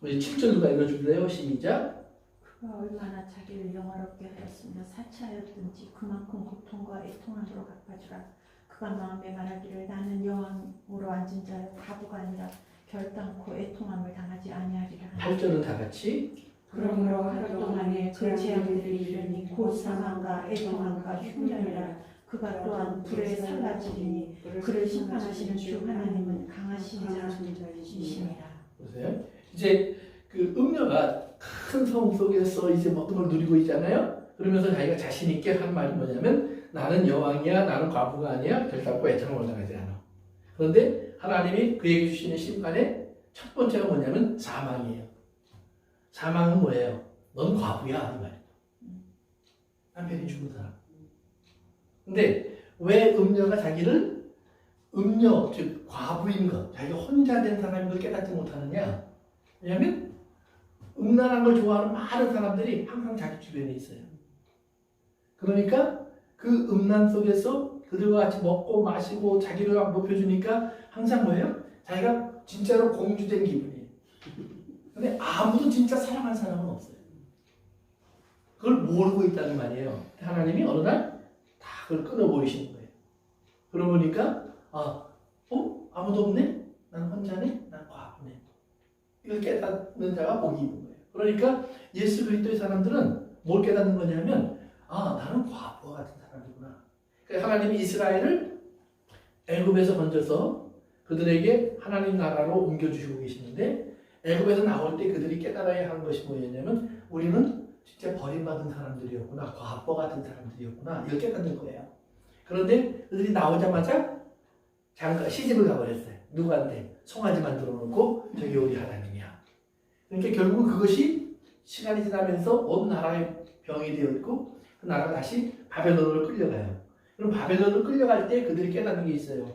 우리 7절 누가 읽어줄래요? 시작. 그가 얼마나 자기를 영화롭게 하였으며 사치하였든지 그만큼 고통과 애통함으로 갚아주라. 그가 마음에 말하기를 나는 여왕으로 앉은 자여 과부가 아니라 결단코 애통함을 당하지 아니하리라. 8절은 다 같이. 그러므로 하루 동안에 그 재앙들이 이르니 곧 사망과 애통함과 흉년이라. 그가 또한 불에 살라지리니 그를 심판하시는 주 하나님은 강하신 자이시니라. 보세요. 이제 그 음녀가 큰 성 속에서 이제 모든 걸 누리고 있잖아요. 그러면서 자기가 자신 있게 한 말이 뭐냐면 나는 여왕이야. 나는 과부가 아니야. 결단코 애통함을 당하지 않아. 그런데 하나님이 그에게 주시는 심판의 첫 번째가 뭐냐면 사망이에요. 사망은 뭐예요? 넌 과부야 이 말이에요. 남편이 죽은 사람. 근데 왜 음녀가 자기를 음녀 즉 과부인 것, 자기가 혼자 된 사람인 걸 깨닫지 못하느냐? 왜냐하면 음란한 걸 좋아하는 많은 사람들이 항상 자기 주변에 있어요. 그러니까 그 음란 속에서 그들과 같이 먹고 마시고 자기를 막 높여주니까 항상 뭐예요? 자기가 진짜로 공주된 기분이에요. 근데 아무도 진짜 사랑한 사람은 없어요. 그걸 모르고 있다는 말이에요. 하나님이 어느 날 다 그걸 끊어버리시는 거예요. 그러고 보니까 아무도 없네? 난 혼자네? 난 과부네. 이걸 깨닫는 자가 복이 있는 거예요. 그러니까 예수 그리스도의 사람들은 뭘 깨닫는 거냐면 나는 과부와 같은 사람이구나. 그러니까 하나님이 이스라엘을 애굽에서 건져서 그들에게 하나님 나라로 옮겨주시고 계시는데 애굽에서 나올 때 그들이 깨달아야 하는 것이 뭐였냐면 우리는 진짜 버림받은 사람들이었구나. 과부와 같은 사람들이었구나. 이걸 깨닫는 거예요. 그런데 그들이 나오자마자 잠깐 시집을 가버렸어요. 누구한테? 송아지 만들어 놓고 저기 우리 하나님이야. 그러니까 결국 그것이 시간이 지나면서 온 나라의 병이 되었고 그 나라가 다시 바벨론으로 끌려가요. 그럼 바벨론으로 끌려갈 때 그들이 깨닫는 게 있어요.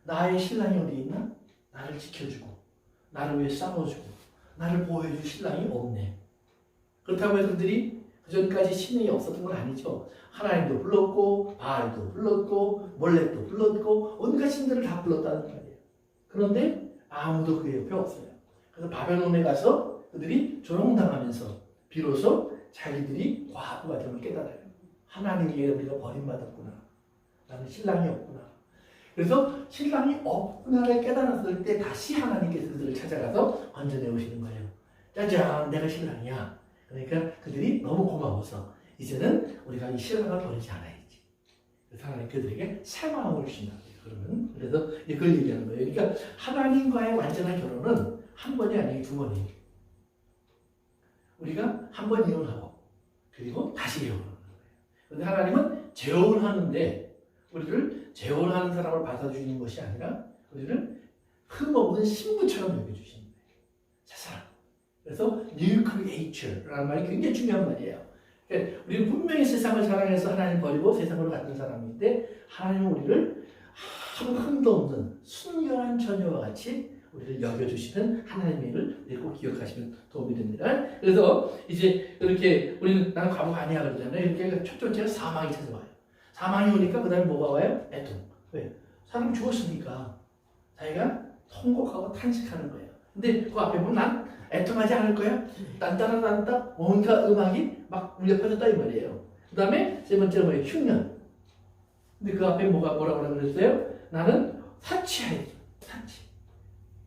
나의 신랑이 어디 있나? 나를 지켜주고 나를 위해 싸워주고 나를 보호해줄 신랑이 없네. 그렇다고 해서 그들이 그전까지 신이 없었던 건 아니죠. 하나님도 불렀고 바알도 불렀고 몰렉도 불렀고 온갖 신들을 다 불렀다는 말이에요. 그런데 아무도 그 옆에 없어요. 그래서 바벨론에 가서 그들이 조롱당하면서 비로소 자기들이 과부가 됨을 깨달아요. 하나님에게 우리가 버림받았구나. 나는 신랑이 없구나. 그래서 신랑이 없구나를 깨달았을 때 다시 하나님께서 그들을 찾아가서 건져내 오시는 거예요. 짜잔, 내가 신랑이야. 그러니까 그들이 너무 고마워서 이제는 우리가 이 신랑을 버리지 않아야지. 그래서 하나님 그들에게 새 마음을 주신다. 그러면 그래서 그걸 얘기하는 거예요. 그러니까 하나님과의 완전한 결혼은 한 번이 아니고 두 번이에요. 우리가 한 번 이혼하고 그리고 다시 이혼하는 거예요. 그런데 하나님은 재혼하는데 우리를 재혼하는 사람을 받아주시는 것이 아니라 우리를 흠없는 신부처럼 여겨주시는 거예요. 새 사람. 그래서 New Creature라는 말이 굉장히 중요한 말이에요. 그러니까 우리는 분명히 세상을 사랑해서 하나님을 버리고 세상으로 갔던 사람인데 하나님은 우리를 아무 흠도 없는 순결한 처녀와 같이 우리를 여겨주시는 하나님의 일을 꼭 기억하시면 도움이 됩니다. 그래서 이제 이렇게 우리는 나는 과부가 아니야 그러잖아요. 이렇게 첫 번째가 사망이 찾아와요. 사망이 오니까 그 다음에 뭐가 와요? 애통. 왜? 사람 죽었으니까 자기가 통곡하고 탄식하는 거예요. 근데 그 앞에 보면 난 애통하지 않을 거야. 딴따라딴따 온갖 음악이 막 울려 퍼졌다 이 말이에요. 그 다음에 세 번째가 뭐예요? 흉년. 근데 그 앞에 뭐라고 그랬어요? 나는 사치하였어. 사치.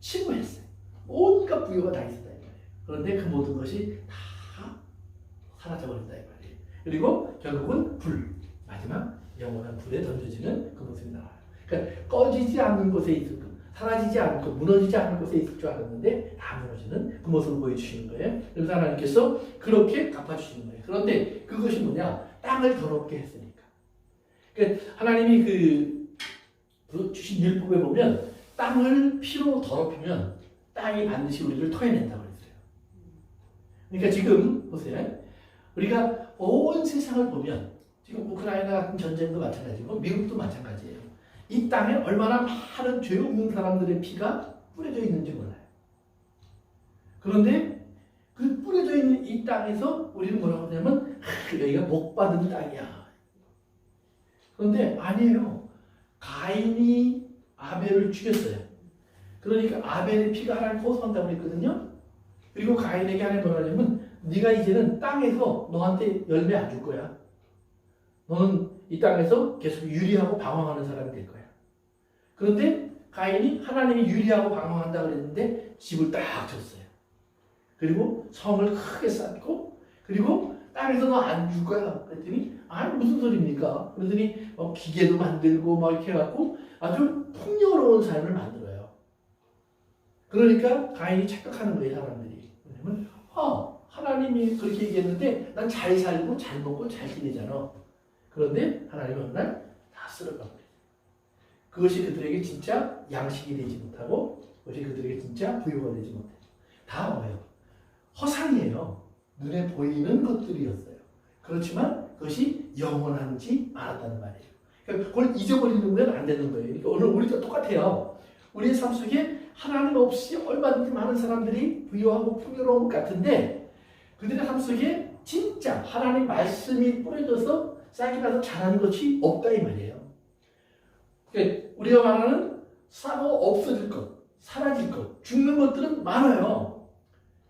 치부했어요. 온갖 부여가 다 있었다 이 말이에요. 그런데 그 모든 것이 다 사라져버린다 이 말이에요. 그리고 결국은 불. 마지막 영원한 불에 던져지는 그 모습이 나와요. 그러니까 꺼지지 않는 곳에 있을 것, 사라지지 않고 무너지지 않는 곳에 있을 줄 알았는데 다 무너지는 그 모습을 보여주시는 거예요. 그래서 하나님께서 그렇게 갚아주시는 거예요. 그런데 그것이 뭐냐? 땅을 더럽게 했으니까. 그러니까 하나님이 그 주신 율법에 보면 땅을 피로 더럽히면 땅이 반드시 우리를 토해낸다고 그랬어요. 그러니까 지금 보세요. 우리가 온 세상을 보면 지금 우크라이나 같은 전쟁도 마찬가지고 미국도 마찬가지예요. 이 땅에 얼마나 많은 죄 없는 사람들의 피가 뿌려져 있는지 몰라요. 그런데 그 뿌려져 있는 이 땅에서 우리는 뭐라고 하냐면 여기가 복받은 땅이야. 그런데 아니에요. 가인이 아벨을 죽였어요. 그러니까 아벨의 피가 하나님 호소한다고 그랬거든요. 그리고 가인에게 하나님 뭐라 하냐면 네가 이제는 땅에서 너한테 열매 안 줄 거야. 너는 이 땅에서 계속 유리하고 방황하는 사람이 될 거야. 그런데 가인이 하나님이 유리하고 방황한다고 그랬는데 집을 딱 졌어요. 그리고 성을 크게 쌓고 그리고 땅에서 너 안 줄 거야. 그랬더니 아니 무슨 소리입니까? 그랬더니 기계도 만들고 막 이렇게 해갖고 아주 풍요로운 삶을 만들어요. 그러니까 가인이 착각하는 거예요, 사람들이. 왜냐면 하나님이 그렇게 얘기했는데 난 잘 살고 잘 먹고 잘 지내잖아. 그런데 하나님은 어느 날 다 쓸어가고 그것이 그들에게 진짜 양식이 되지 못하고 그것이 그들에게 진짜 부유가 되지 못해요. 다 뭐예요? 허상이에요. 눈에 보이는 것들이었어요. 그렇지만 그것이 영원한지 알았다는 말이에요. 그러니까 그걸 잊어버리는 건 안 되는 거예요. 그러니까 오늘 우리도 똑같아요. 우리의 삶 속에 하나님 없이 얼마든지 많은 사람들이 부유하고 풍요로운 것 같은데 그들의 삶 속에 진짜 하나님 말씀이 뿌려져서 싹이 나서 자라는 것이 없다 이 말이에요. 그러니까 우리가 말하는 싹고 없어질 것, 사라질 것, 죽는 것들은 많아요.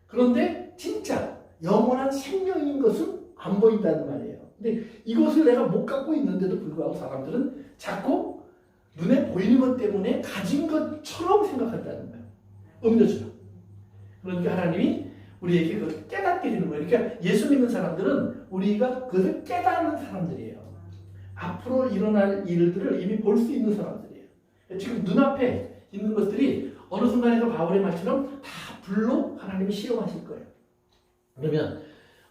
그런데 진짜 영원한 생명인 것은 안 보인다는 말이에요. 근데 이것을 내가 못 갖고 있는데도 불구하고 사람들은 자꾸 눈에 보이는 것 때문에 가진 것처럼 생각한다는 거예요. 음료수로. 그러니까 하나님이 우리에게 그걸 깨닫게 되는 거예요. 그러니까 예수 믿는 사람들은 우리가 그것을 깨닫는 사람들이에요. 앞으로 일어날 일들을 이미 볼 수 있는 사람들이에요. 지금 눈앞에 있는 것들이 어느 순간에도 바울의 말처럼 다 불로 하나님이 시험하실 거예요. 그러면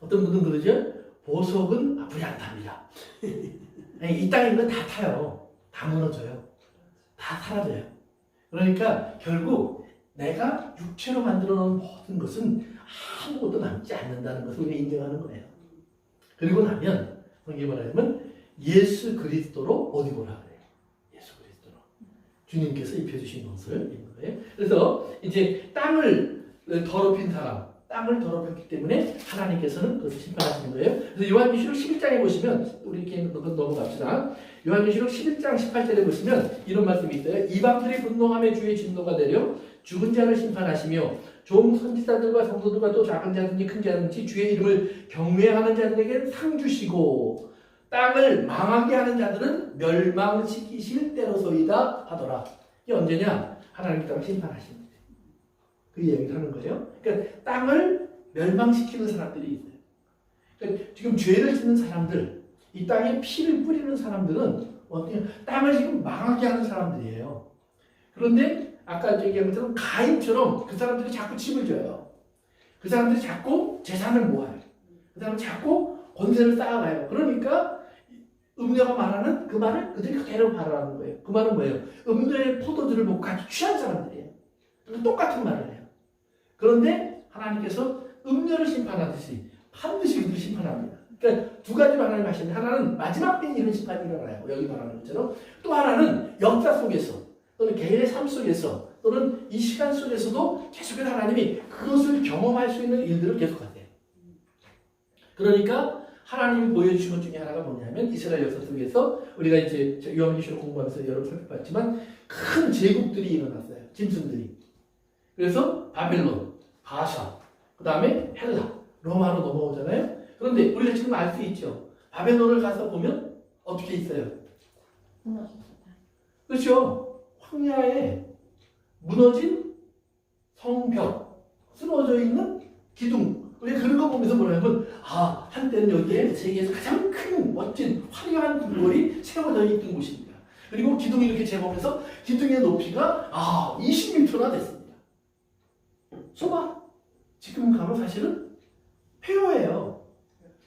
어떤 분은 그러죠? 보석은 불이 안 탑니다. 이 땅에 있는 건 다 타요. 다 무너져요. 다 사라져요. 그러니까 결국 내가 육체로 만들어 놓은 모든 것은 아무것도 남지 않는다는 것을 우리가 인정하는 거예요. 그리고 나면 성경이 말하면 예수 그리스도로 어디 보라 그래요. 예수 그리스도로. 주님께서 입혀주신 것을 입는 거예요. 그래서 이제 땅을 더럽힌 사람, 땅을 더럽혔기 때문에 하나님께서는 그것을 심판하시는 거예요. 그래서 요한계시록 11장에 보시면 우리 이렇게 넘어갑시다. 요한계시록 11장 18절에 보시면 이런 말씀이 있어요. 이방들이 분노함에 주의 진노가 내려 죽은 자를 심판하시며 종 선지자들과 성도들과 또 작은 자든지 큰 자든지 주의 이름을 경외하는 자들에게 상 주시고 땅을 망하게 하는 자들은 멸망시키실 때로소이다 하더라. 이게 언제냐? 하나님 땅을 심판하시는 거예요. 그 얘기를 하는 거예요. 그러니까 땅을 멸망시키는 사람들이 있어요. 그러니까 지금 죄를 짓는 사람들, 이 땅에 피를 뿌리는 사람들은 어떻게 땅을 지금 망하게 하는 사람들이에요. 그런데 아까 얘기한 것처럼 가인처럼 그 사람들이 자꾸 집을 져요. 그 사람들이 자꾸 재산을 모아요. 그 사람들이 자꾸 권세를 쌓아가요. 그러니까 음녀가 말하는 그 말을 그들이 그대로 바라는 거예요. 그 말은 뭐예요? 음녀의 포도주를 먹고 같이 취한 사람들이에요. 똑같은 말을 해요. 그런데 하나님께서 음녀를 심판하듯이 반드시 그들을 심판합니다. 그러니까 두 가지로 하나님 하시는데 하나는 마지막 때에 이런 심판이 일어나요. 여기 말하는 것처럼. 또 하나는 역사 속에서 또는 개인의 삶 속에서 또는 이 시간 속에서도 계속해서 하나님이 그것을 경험할 수 있는 일들을 계속하세요. 그러니까 하나님이 보여주신 것 중에 하나가 뭐냐면 이스라엘 역사 속에서 우리가 이제 요한계시록 공부하면서 여러 번 살펴봤지만 큰 제국들이 일어났어요. 짐승들이. 그래서 바벨론, 바사, 그 다음에 헬라, 로마로 넘어오잖아요. 그런데 우리가 지금 알 수 있죠. 바벨론을 가서 보면 어떻게 있어요? 그렇죠. 황야에 무너진 성벽, 쓰러져 있는 기둥. 우리가 그런 거 보면서 뭐냐면 한때는 여기에 세계에서 가장 큰 멋진 화려한 궁궐이 세워져 있던 곳입니다. 그리고 기둥이 이렇게 재보면서 기둥의 높이가 20m나 됐습니다. 소바 지금 가면 사실은 폐허예요.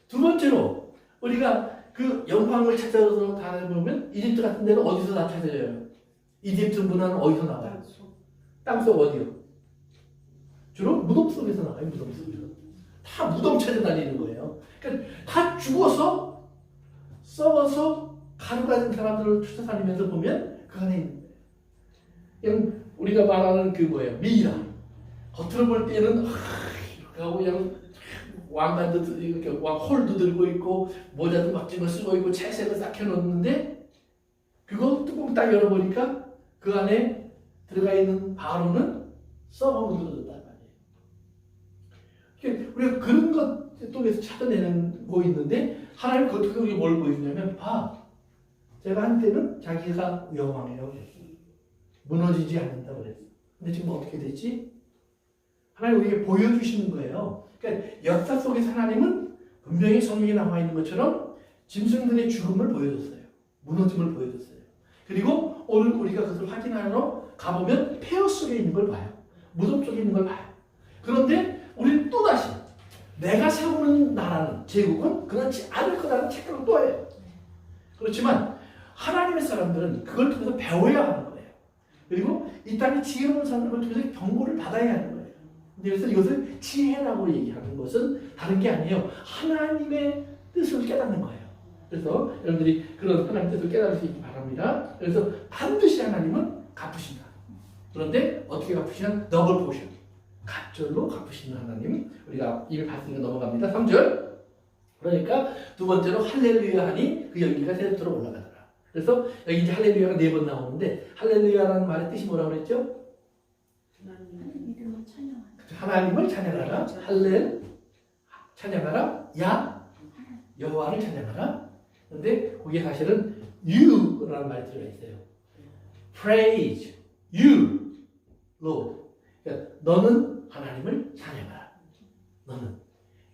두 번째로 우리가 그 영광을 찾아서 다녀보면 이집트 같은 데는 어디서 다 찾아져요? 이집트 문화는 어디서 나와요? 땅속 어디요? 주로 무덤 속에서 나와요. 무덤 속에서. 다 무덤 찾아 다니는 거예요. 그러니까 다 죽어서 썩어서 가루가 된 사람들을 쫓아다니면서 보면 그 안에 있는 거예요. 그냥 우리가 말하는 그 뭐예요? 미이라. 겉으로 볼 때는 이렇게 하고 그냥 왕관도 이렇게 홀도 들고 있고 모자도 멋진 거 쓰고 있고 채색을 싹 해놓는데 그거 뚜껑 딱 열어보니까 그 안에 들어가 있는 바로는 썩어 묻어졌단 말이에요. 우리가 그런 것 속에서 찾아내는 거 있는데 하나님 그 속에 뭘 보여주냐면 제가 한때는 자기가 여왕이라고 그랬어요. 무너지지 않는다고 그랬어요. 근데 지금 어떻게 됐지? 하나님 우리에게 보여주시는 거예요. 그러니까 역사 속에서 하나님은 분명히 성경에 나와 있는 것처럼 짐승들의 죽음을 보여줬어요. 무너짐을 보여줬어요. 그리고 오늘 우리가 그것을 확인하러 가보면 폐허 속에 있는 걸 봐요. 무덤 속에 있는 걸 봐요. 그런데 우리는 또다시 내가 세우는 나라는 제국은 그렇지 않을 거라는 착각을 또 해요. 그렇지만 하나님의 사람들은 그걸 통해서 배워야 하는 거예요. 그리고 이 땅에 지혜로운 사람들을 통해서 경고를 받아야 하는 거예요. 그래서 이것을 지혜라고 얘기하는 것은 다른 게 아니에요. 하나님의 뜻을 깨닫는 거예요. 그래서 여러분들이 그런 하나님의 뜻을 깨달을 수 있기 바랍니다. 그래서 반드시 하나님은 갚으신다. 그런데 어떻게 갚으시냐? 더블 포션. 갑절로 갚으시는 하나님. 우리가 이미 봤으니까 넘어갑니다. 3절. 그러니까 두 번째로 할렐루야 하니 그 연기가 세트로 올라가더라. 그래서 여기 이제 할렐루야가 4번 나오는데 할렐루야라는 말의 뜻이 뭐라고 그랬죠? 하나님을 찬양하라. 할렐 찬양하라. 야 여호와를 찬양하라. 그런데 거기에 사실은 you라는 말이 들어가 있어요. praise you Lord. 그러니까 너는 하나님을 찬양하라. 너는.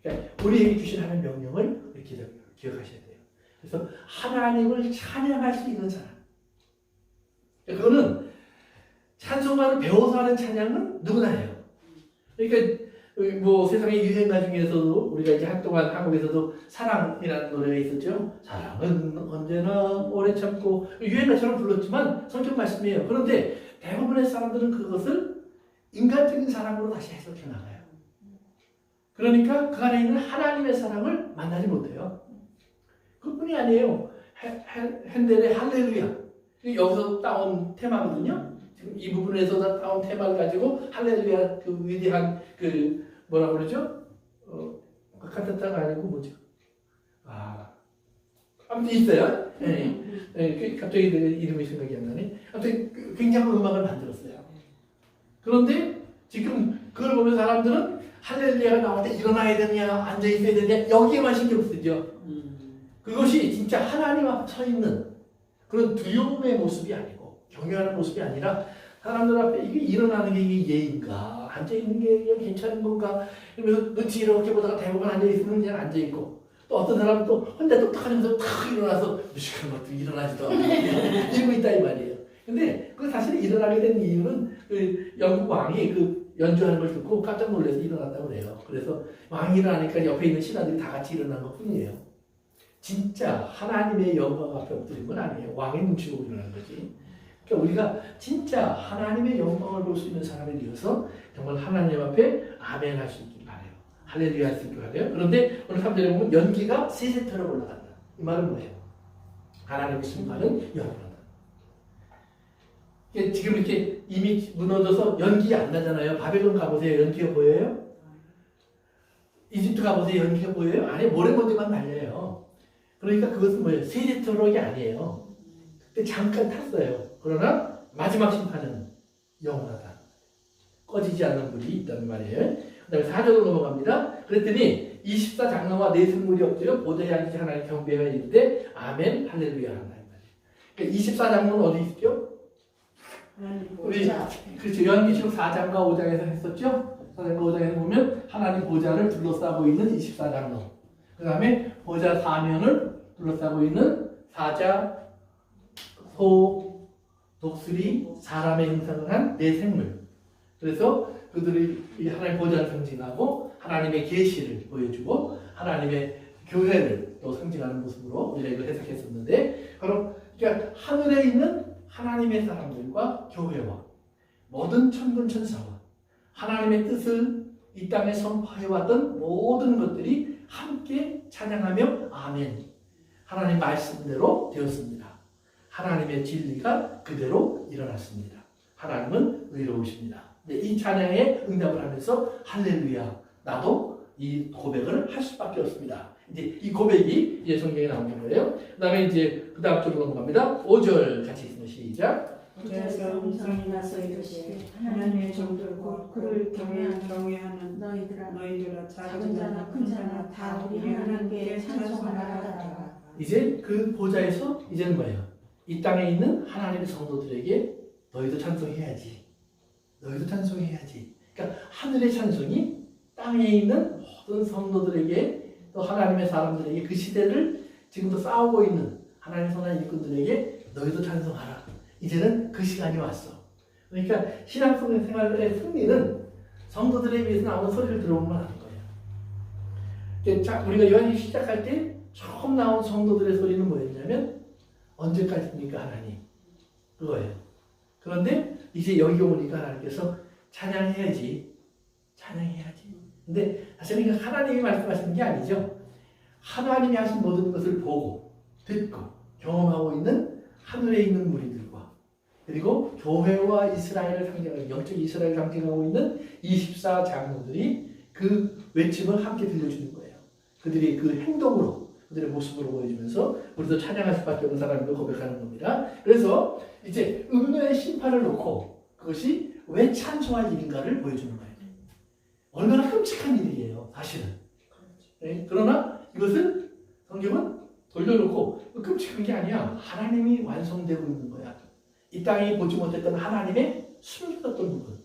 그러니까 우리에게 주신 하나님 명령을 이렇게 기억하셔야 돼요. 그래서 하나님을 찬양할 수 있는 사람. 그거는 찬송가를 배워서 하는 찬양은 누구나 해요. 그러니까 뭐 세상의 유행가 중에서도 우리가 이제 한동안 한국에서도 사랑이라는 노래가 있었죠. 사랑은 언제나 오래 참고 유행가처럼 불렀지만 성경 말씀이에요. 그런데 대부분의 사람들은 그것을 인간적인 사랑으로 다시 해석해 나가요. 그러니까 그 안에 있는 하나님의 사랑을 만나지 못해요. 그뿐이 아니에요. 핸델의 할렐루야. 여기서 따온 테마거든요. 지금 이 부분에서 따온 테마를 가지고 할렐루야 그 위대한 그 뭐라 그러죠? 카타타가 아니고 뭐죠? 아무튼 있어요. 네, 갑자기 이름이 생각이 안 나네. 아무튼 굉장한 음악을 만들었어요. 그런데 지금 그걸 보면 사람들은 할렐루야가 나올 때 일어나야 되냐, 앉아 있어야 되냐 여기에만 신경 쓰죠. 그것이 진짜 하나님 앞에 서 있는 그런 두려움의 모습이 아니고 경외하는 모습이 아니라 사람들 앞에 이게 일어나는 게 이게 예인가, 앉아 있는 게 괜찮은 건가, 이러면서 눈치 이렇게 보다가 대부분 앉아 있으면 그냥 앉아 있고, 또 어떤 사람은 또 혼자 똑똑하면서 탁 일어나서 무식한 것도 일어나지도 않고 이러고 있다 이 말이에요. 근데 그 사실 일어나게 된 이유는 그 영국 왕이 그 연주하는 걸 듣고 깜짝 놀라서 일어났다고 그래요. 그래서 왕이 일어나니까 옆에 있는 신하들이 다 같이 일어난 것 뿐이에요. 진짜 하나님의 영광 앞에 엎드린 건 아니에요. 왕의 눈치 보고 일어난 거지. 그러니까 우리가 진짜 하나님의 영광을 볼 수 있는 사람이 되어서 정말 하나님 앞에 아멘 할 수 있길 바래요. 할렐루야 할 수 있길 바래요. 그런데 오늘 3절에 보면 연기가 세세토록 올라간다. 이 말은 뭐예요? 하나님의 심판은 영원하다. 지금 이렇게 이미 무너져서 연기 안 나잖아요. 바벨론 가보세요. 연기가 보여요? 이집트 가보세요. 연기가 보여요? 안에 모래먼지만 날려요. 그러니까 그것은 뭐예요? 세세토록이 아니에요. 그때 잠깐 탔어요. 그러나 마지막 심판은 영원하다. 꺼지지 않는 불이 있다는 말이에요. 그 다음에 4절로 넘어갑니다. 그랬더니 24장로와 네 생물이 엎드려 보좌에 앉으시 하나님 경배가 이르되 아멘 할렐루야 한다. 그러니까 24장로는 어디 있죠? 우리 그렇죠. 요한계시록 4장과 5장에서 했었죠. 4장과 5장에서 보면 하나님 보좌를 둘러싸고 있는 24장로. 그 다음에 보좌 사면을 둘러싸고 있는 사자, 소, 독수리, 사람의 형상을 한 네 생물. 그래서 그들이 하나님의 보좌를 상징하고 하나님의 계시를 보여주고 하나님의 교회를 또 상징하는 모습으로 우리가 이걸 해석했었는데, 그러니까 하늘에 있는 하나님의 사람들과 교회와 모든 천군 천사와 하나님의 뜻을 이 땅에 선포해왔던 모든 것들이 함께 찬양하며 아멘. 하나님 말씀대로 되었습니다. 하나님의 진리가 그대로 일어났습니다. 하나님은 의로우십니다. 이 찬양에 응답을 하면서 할렐루야, 나도 이 고백을 할 수밖에 없습니다. 이제 이 고백이 이제 성경에 나오는 거예요. 그 다음에 이제 그 다음 쪽으로 넘어갑니다. 5절 같이 있으면 시작. 보좌에서 음성이 나서 이르시되 하나님의 종들과 그를 경외하는 너희들아 작은 자나 큰 자나 다 우리 하나님께 찬송하라. 이제 그 보좌에서 이제는 뭐예요? 이 땅에 있는 하나님의 성도들에게 너희도 찬송해야지. 너희도 찬송해야지. 그러니까 하늘의 찬송이 땅에 있는 모든 성도들에게 또 하나님의 사람들에게 그 시대를 지금도 싸우고 있는 하나님의 선한 일꾼들에게 너희도 찬송하라. 이제는 그 시간이 왔어. 그러니까 신앙생활의 승리는 성도들에 비해서 나오는 소리를 들어보면 하는 거예요. 자, 우리가 요한이 시작할 때 처음 나온 성도들의 소리는 뭐였냐면 언제까지입니까 하나님? 그거예요. 그런데 이제 여기 오니까 하나님께서 찬양해야지. 찬양해야지. 근데 사실은 하나님이 말씀하시는 게 아니죠. 하나님이 하신 모든 것을 보고 듣고 경험하고 있는 하늘에 있는 무리들과 그리고 교회와 이스라엘을 상징하고 영적 이스라엘을 상징하고 있는 24장로들이 그 외침을 함께 들려주는 거예요. 그들이 그 행동으로 그들의 모습으로 보여주면서 우리도 찬양할 수밖에 없는 사람으로 고백하는 겁니다. 그래서 이제 음료의 심판을 놓고 그것이 왜 찬송할 일인가를 보여주는 거예요. 얼마나 끔찍한 일이에요, 사실은. 네? 그러나 이것을 성경은 돌려놓고 끔찍한 게 아니야. 하나님이 완성되고 있는 거야. 이 땅이 보지 못했던 하나님의 숨겨뒀던 부분,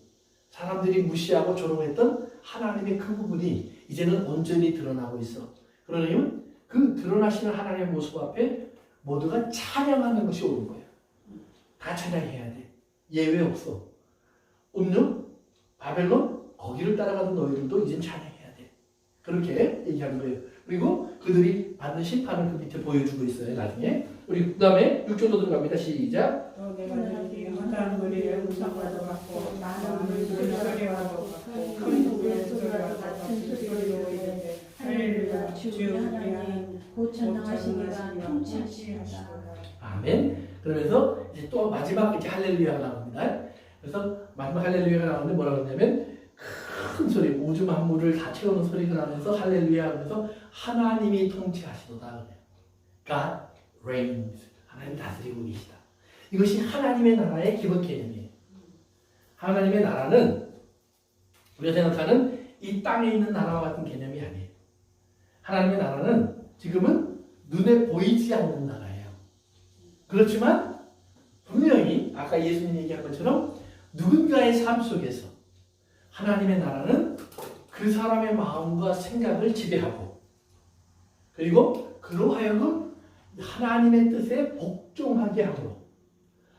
사람들이 무시하고 조롱했던 하나님의 그 부분이 이제는 온전히 드러나고 있어. 그러려면 그 드러나시는 하나님의 모습 앞에 모두가 찬양하는 것이 옳은 거예요. 다 찬양해야 돼. 예외 없어. 음료, 바벨론, 거기를 따라가는 너희들도 이젠 찬양해야 돼. 그렇게 얘기하는 거예요. 그리고 그들이 받는 심판을 그 밑에 보여주고 있어요. 나중에. 우리 그 다음에 6절로 들어갑니다. 시작. 또 내가 너희에게 허다한 우리의 음성과도 같고 많은 물소리와도 같고 큰 우리의 소리와도 같은 소리로 이르되 할렐루야 주 우리 하나님 곧 전능하시니가 통치하시도다. 아멘. 그러면서 이제 또 마지막 이제 할렐루야가 나옵니다. 그래서 마지막 할렐루야가 나오는데 뭐라고 하냐면 큰 소리, 우주 만물을 다 채우는 소리가 나면서 할렐루야 하면서 하나님이 통치하시도다. God reigns. 하나님 다스리고 계시다. 이것이 하나님의 나라의 기본 개념이에요. 하나님의 나라는 우리가 생각하는 이 땅에 있는 나라와 같은 개념이 아니에요. 하나님의 나라는 지금은 눈에 보이지 않는 나라예요. 그렇지만 분명히 아까 예수님 얘기한 것처럼 누군가의 삶 속에서 하나님의 나라는 그 사람의 마음과 생각을 지배하고 그리고 그로 하여금 하나님의 뜻에 복종하게 하므로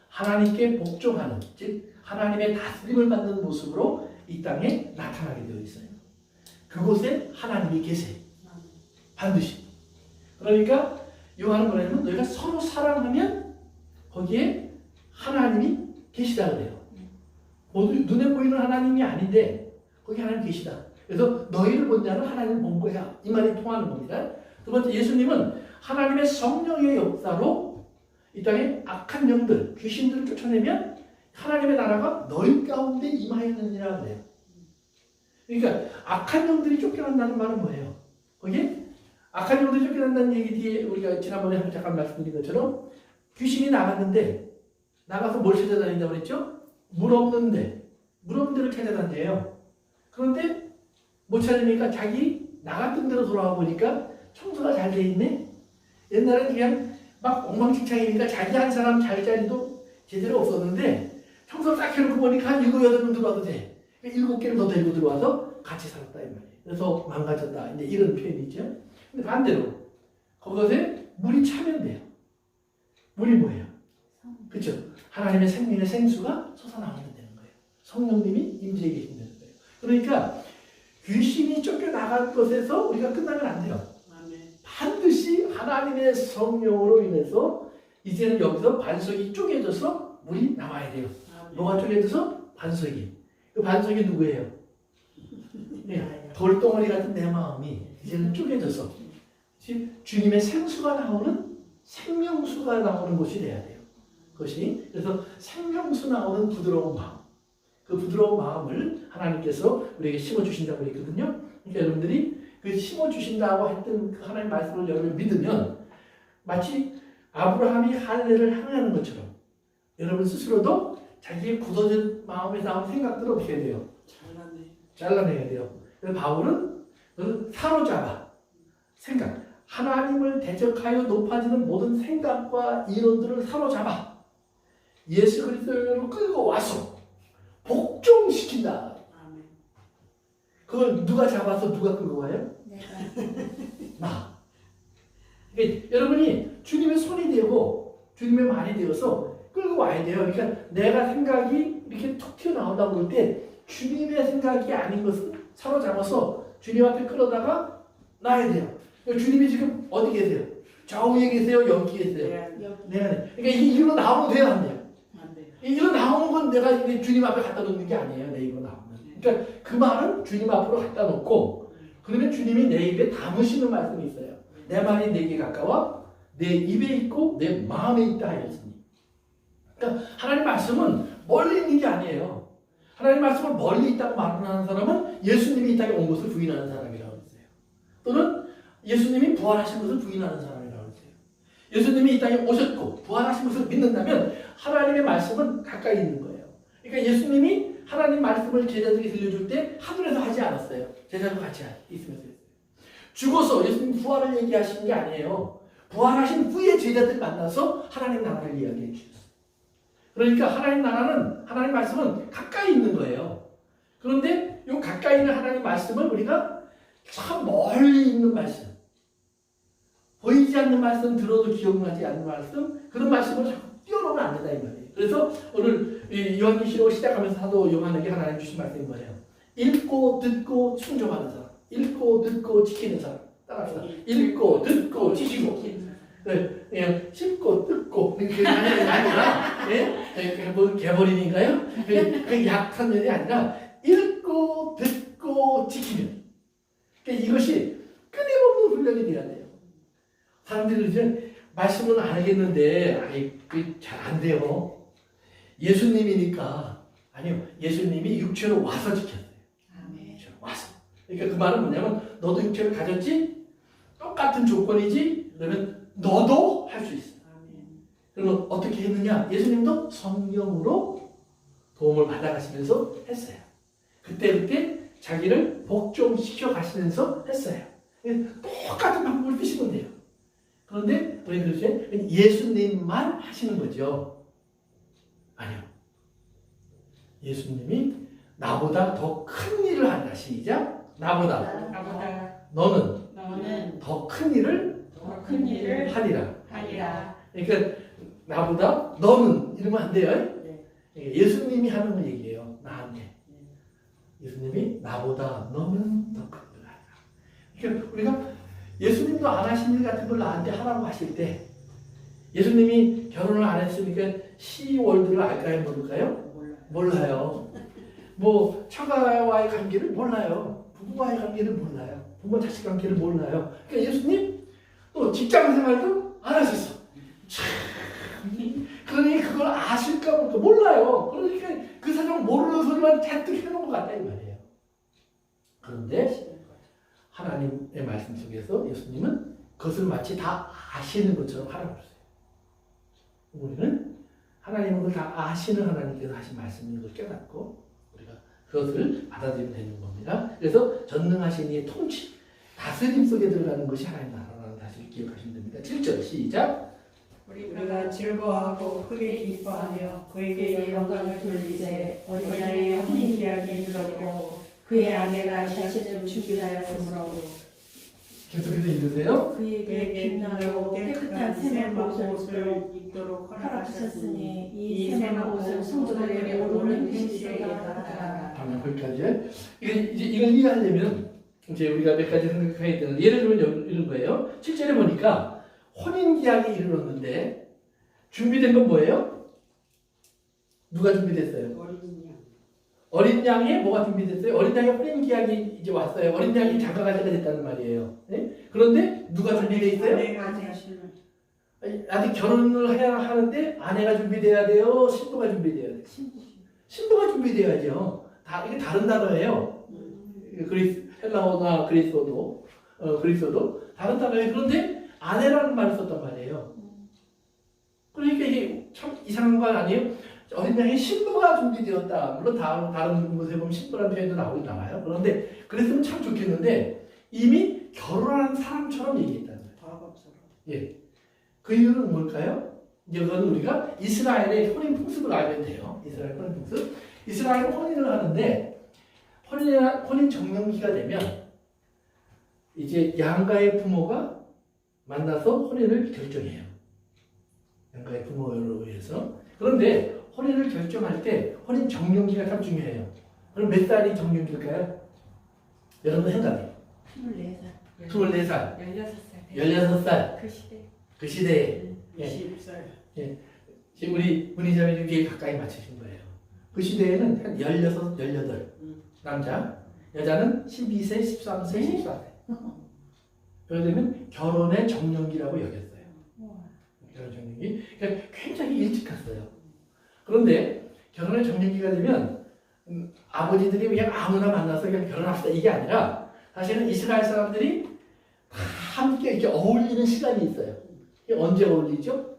하나님께 복종하는 즉 하나님의 다스림을 받는 모습으로 이 땅에 나타나게 되어 있어요. 그곳에 하나님이 계세요. 반드시. 그러니까 요한은 뭐냐면 너희가 서로 사랑하면 거기에 하나님이 계시다 그래요. 모두 눈에 보이는 하나님이 아닌데 거기 하나님 계시다. 그래서 너희를 본 자는 하나님을 본 거야. 이 말이 통하는 겁니다. 두 번째 예수님은 하나님의 성령의 역사로 이 땅에 악한 영들, 귀신들을 쫓아내면 하나님의 나라가 너희 가운데 임하였느니라 그래요. 그러니까 악한 영들이 쫓겨난다는 말은 뭐예요? 거기에 악한 영들이 쫓겨난다는 얘기 뒤에 우리가 지난번에 잠깐 말씀드린 것처럼 귀신이 나갔는데 나가서 뭘 찾아다닌다고 그랬죠? 물 없는 데를 찾아다녀요. 그런데 못 찾으니까 자기 나갔던 데로 돌아와 보니까 청소가 잘 돼 있네. 옛날엔 그냥 막 엉망진창이니까 자기 한 사람 잘 자리도 제대로 없었는데 청소를 딱 해놓고 보니까 한 7, 8명 들어와도 돼. 7개를 더 데리고 들어와서 같이 살았다 이 말이에요. 그래서 망가졌다. 이제 이런 표현이 있죠. 근데 반대로 그것에 물이 차면 돼요. 물이 뭐예요? 그렇죠? 하나님의 생명의 생수가 솟아나오면 되는 거예요. 성령님이 임재해 계신다는 거예요. 그러니까 귀신이 쫓겨나갈 것에서 우리가 끝나면 안 돼요. 반드시 하나님의 성령으로 인해서 이제는 여기서 반석이 쪼개져서 물이 나와야 돼요. 뭐가 쪼개져서? 반석이. 그 반석이 누구예요? 네, 돌덩어리 같은 내 마음이 이제는 쪼개져서 주님의 생수가 나오는 생명수가 나오는 곳이 돼야 돼요. 그것이 그래서 생명수 나오는 부드러운 마음, 그 부드러운 마음을 하나님께서 우리에게 심어주신다고 했거든요. 그러니까 여러분들이 그 심어주신다고 했던 그 하나님의 말씀을 여러분 믿으면 마치 아브라함이 할례를 향하는 것처럼 여러분 스스로도 자기의 굳어진 마음에 나온 생각들을 어떻게 해야 돼요? 잘라내야 돼요. 그래서 바울은 사로잡아 생각, 하나님을 대적하여 높아지는 모든 생각과 이론들을 사로잡아 예수 그리스도로 끌고 와서 복종시킨다. 그걸 누가 잡아서 누가 끌고 가요? 나. 그러니까 여러분이 주님의 손이 되고 주님의 말이 되어서 끌고 와야 돼요. 그러니까 내가 생각이 이렇게 툭 튀어나온다고 그럴 때 주님의 생각이 아닌 것을 사로잡아서 주님 앞에 끌어다가 놔야 돼요. 그러니까 주님이 지금 어디 계세요? 좌우에 계세요? 여기 계세요? 내가 그러니까 이리로 나오면 돼요? 안 돼요? 이리로 나오는 건 내가 주님 앞에 갖다 놓는 게 아니에요. 내 입으로 나오면. 그러니까 그 말은 주님 앞으로 갖다 놓고 그러면 주님이 내 입에 담으시는 말씀이 있어요. 내 말이 내게 가까워 내 입에 있고 내 마음에 있다 하였으니. 그러니까 하나님 말씀은 멀리 있는 게 아니에요. 하나님 말씀은 멀리 있다고 말하는 사람은 예수님이 이 땅에 온 것을 부인하는 사람이라고 했어요. 또는 예수님이 부활하신 것을 부인하는 사람이라고 했어요. 예수님이 이 땅에 오셨고 부활하신 것을 믿는다면 하나님의 말씀은 가까이 있는 거예요. 그러니까 예수님이 하나님 말씀을 제자들에게 들려줄 때 하늘에서 하지 않았어요. 제자도 같이 있으면서 했어요. 죽어서 예수님 부활을 얘기하시는 게 아니에요. 부활하신 후에 제자들 만나서 하나님 나라를 이야기해 주셨어요. 그러니까 하나님 나라는 하나님 말씀은 가까이 있는 거예요. 그런데 요 가까이 있는 하나님 말씀을 우리가 참 멀리 있는 말씀, 보이지 않는 말씀, 들어도 기억나지 않는 말씀, 그런 말씀을 자꾸 띄워놓으면 안 된다 이 말이에요. 그래서 오늘 이 요한계시록 시작하면서 사도 요한에게 하나님 주신 말씀이 뭐예요? 읽고 듣고 순종하는 사람, 읽고 듣고 지키는 사람. 따라합시다. 읽고 듣고 지키고. 네, 그냥 씹고 뜯고 그게 아니라 뭐 개버린인가요? 그 약한 면이 아니라 읽고 듣고 지키면. 그러니까 이것이 끊임없는 훈련이 돼야 돼요. 사람들이 이제 말씀은 알겠는데 잘 안 돼요. 예수님이니까. 아니요, 예수님이 육체로 와서 지켰어요. 육체로 와서. 그러니까 그 말은 뭐냐면 너도 육체를 가졌지? 똑같은 조건이지? 그러면 너도 할 수 있어. 그러면 어떻게 했느냐? 예수님도 성령으로 도움을 받아가시면서 했어요. 그때 자기를 복종시켜 가시면서 했어요. 똑같은 방법을 쓰시면 돼요. 그런데 우리 그렇게 예수님만 하시는 거죠. 아니요. 예수님이 나보다 더 큰 일을 한다. 시작. 나보다 너는 더 큰 일을 하리라. 그러니까 나보다 너는 이러면 안 돼요. 예수님이 하는 거 얘기예요. 나한테. 예수님이 나보다 너는 더 큰 일을 하리라. 그러니까 우리가 예수님도 안 하신 일 같은 걸 나한테 하라고 하실 때 예수님이 결혼을 안 했으니까 시월드를 알까요? 모를까요? 몰라요. 뭐 처가와의 관계를 몰라요. 부부와의 관계를 몰라요. 부모 자식 관계를 몰라요. 그러니까 예수님 또 직장 생활도 안 하셨어. 참, 그러니 그걸 아실까 모를까 몰라요. 그러니까 그 사정 모르는 소리만 잔뜩 해놓은 것 같다 이 말이에요. 그런데 하나님의 말씀 속에서 예수님은 그것을 마치 다 아시는 것처럼 하라고 했어요. 우리는 하나님은 그걸 다 아시는 하나님께서 하신 말씀인 걸 깨닫고 우리가 그것을 받아들이면 되는 겁니다. 그래서 전능하신 이의 통치, 다스림 속에 들어가는 것이 하나님 나라라는 사실을 기억하시면 됩니다. 7절 시작. 우리가 즐거워하고 크게 기뻐하며 그에게 영광을 돌리되 어린아이의 혼인계약이 이르렀고 그의 아내가 자신을 죽이하였으므로 계속해서 읽으세요. 그에게 빛나고 깨끗한 세마 옷을 입도록 허락하셨으니 이 세마 옷을 성도들에게 오르는 행실에 받아라. 아멘. 거기까지. 이걸 이해하려면 이제 우리가 몇 가지 생각해야 되는 예를 들면 이런 거예요. 7절에 보니까 혼인 계약이 이르렀는데 준비된 건 뭐예요? 누가 준비됐어요? 어린 양에 뭐가 준비됐어요? 어린 양의 혼인 계약이 이제 왔어요. 어린 양이 장가갈 때가 됐다는 말이에요. 네? 그런데 누가 준비되어 있어요? 아직 결혼을 해야 하는데 아내가 준비돼야 돼요? 신부가 준비돼야 돼요? 신부가 준비돼야죠. 이게 다른 단어예요. 헬라어나 그리스어도 다른 단어예요. 그런데 아내라는 말을 썼단 말이에요. 그러니까 이게 참 이상한 거 아니에요? 어린 양의 신부가 준비되었다. 물론 다른 곳에 보면 신부라는 표현도 나와요. 그런데 그랬으면 참 좋겠는데 이미 결혼한 사람처럼 얘기했다는 거예요. 예. 그 이유는 뭘까요? 이건 우리가 이스라엘의 혼인 풍습을 알면 돼요. 이스라엘 혼인 풍습. 이스라엘은 혼인을 하는데 혼인 정년기가 되면 이제 양가의 부모가 만나서 혼인을 결정해요. 양가의 부모를 위해서. 그런데 혼인을 결정할 때 혼인 정년기가 참 중요해요. 그럼 몇 살이 정년기일까요? 여러분 생각해요. 24살. 16살. 그 시대에. 20살. 예. 지금 우리 문희자매님 되게 가까이 맞추신 거예요. 그 시대에는 한 16, 18. 남자. 여자는 12세, 13세, 14세. 그러게 되면 결혼의 정년기라고 여겼어요. 결혼 정년기. 그러니까 굉장히 일찍 갔어요. 그런데 결혼의 정년기가 되면 아버지들이 그냥 아무나 만나서 그냥 결혼합시다 이게 아니라 사실은 이스라엘 사람들이 다 함께 이렇게 어울리는 시간이 있어요. 이게 언제 어울리죠?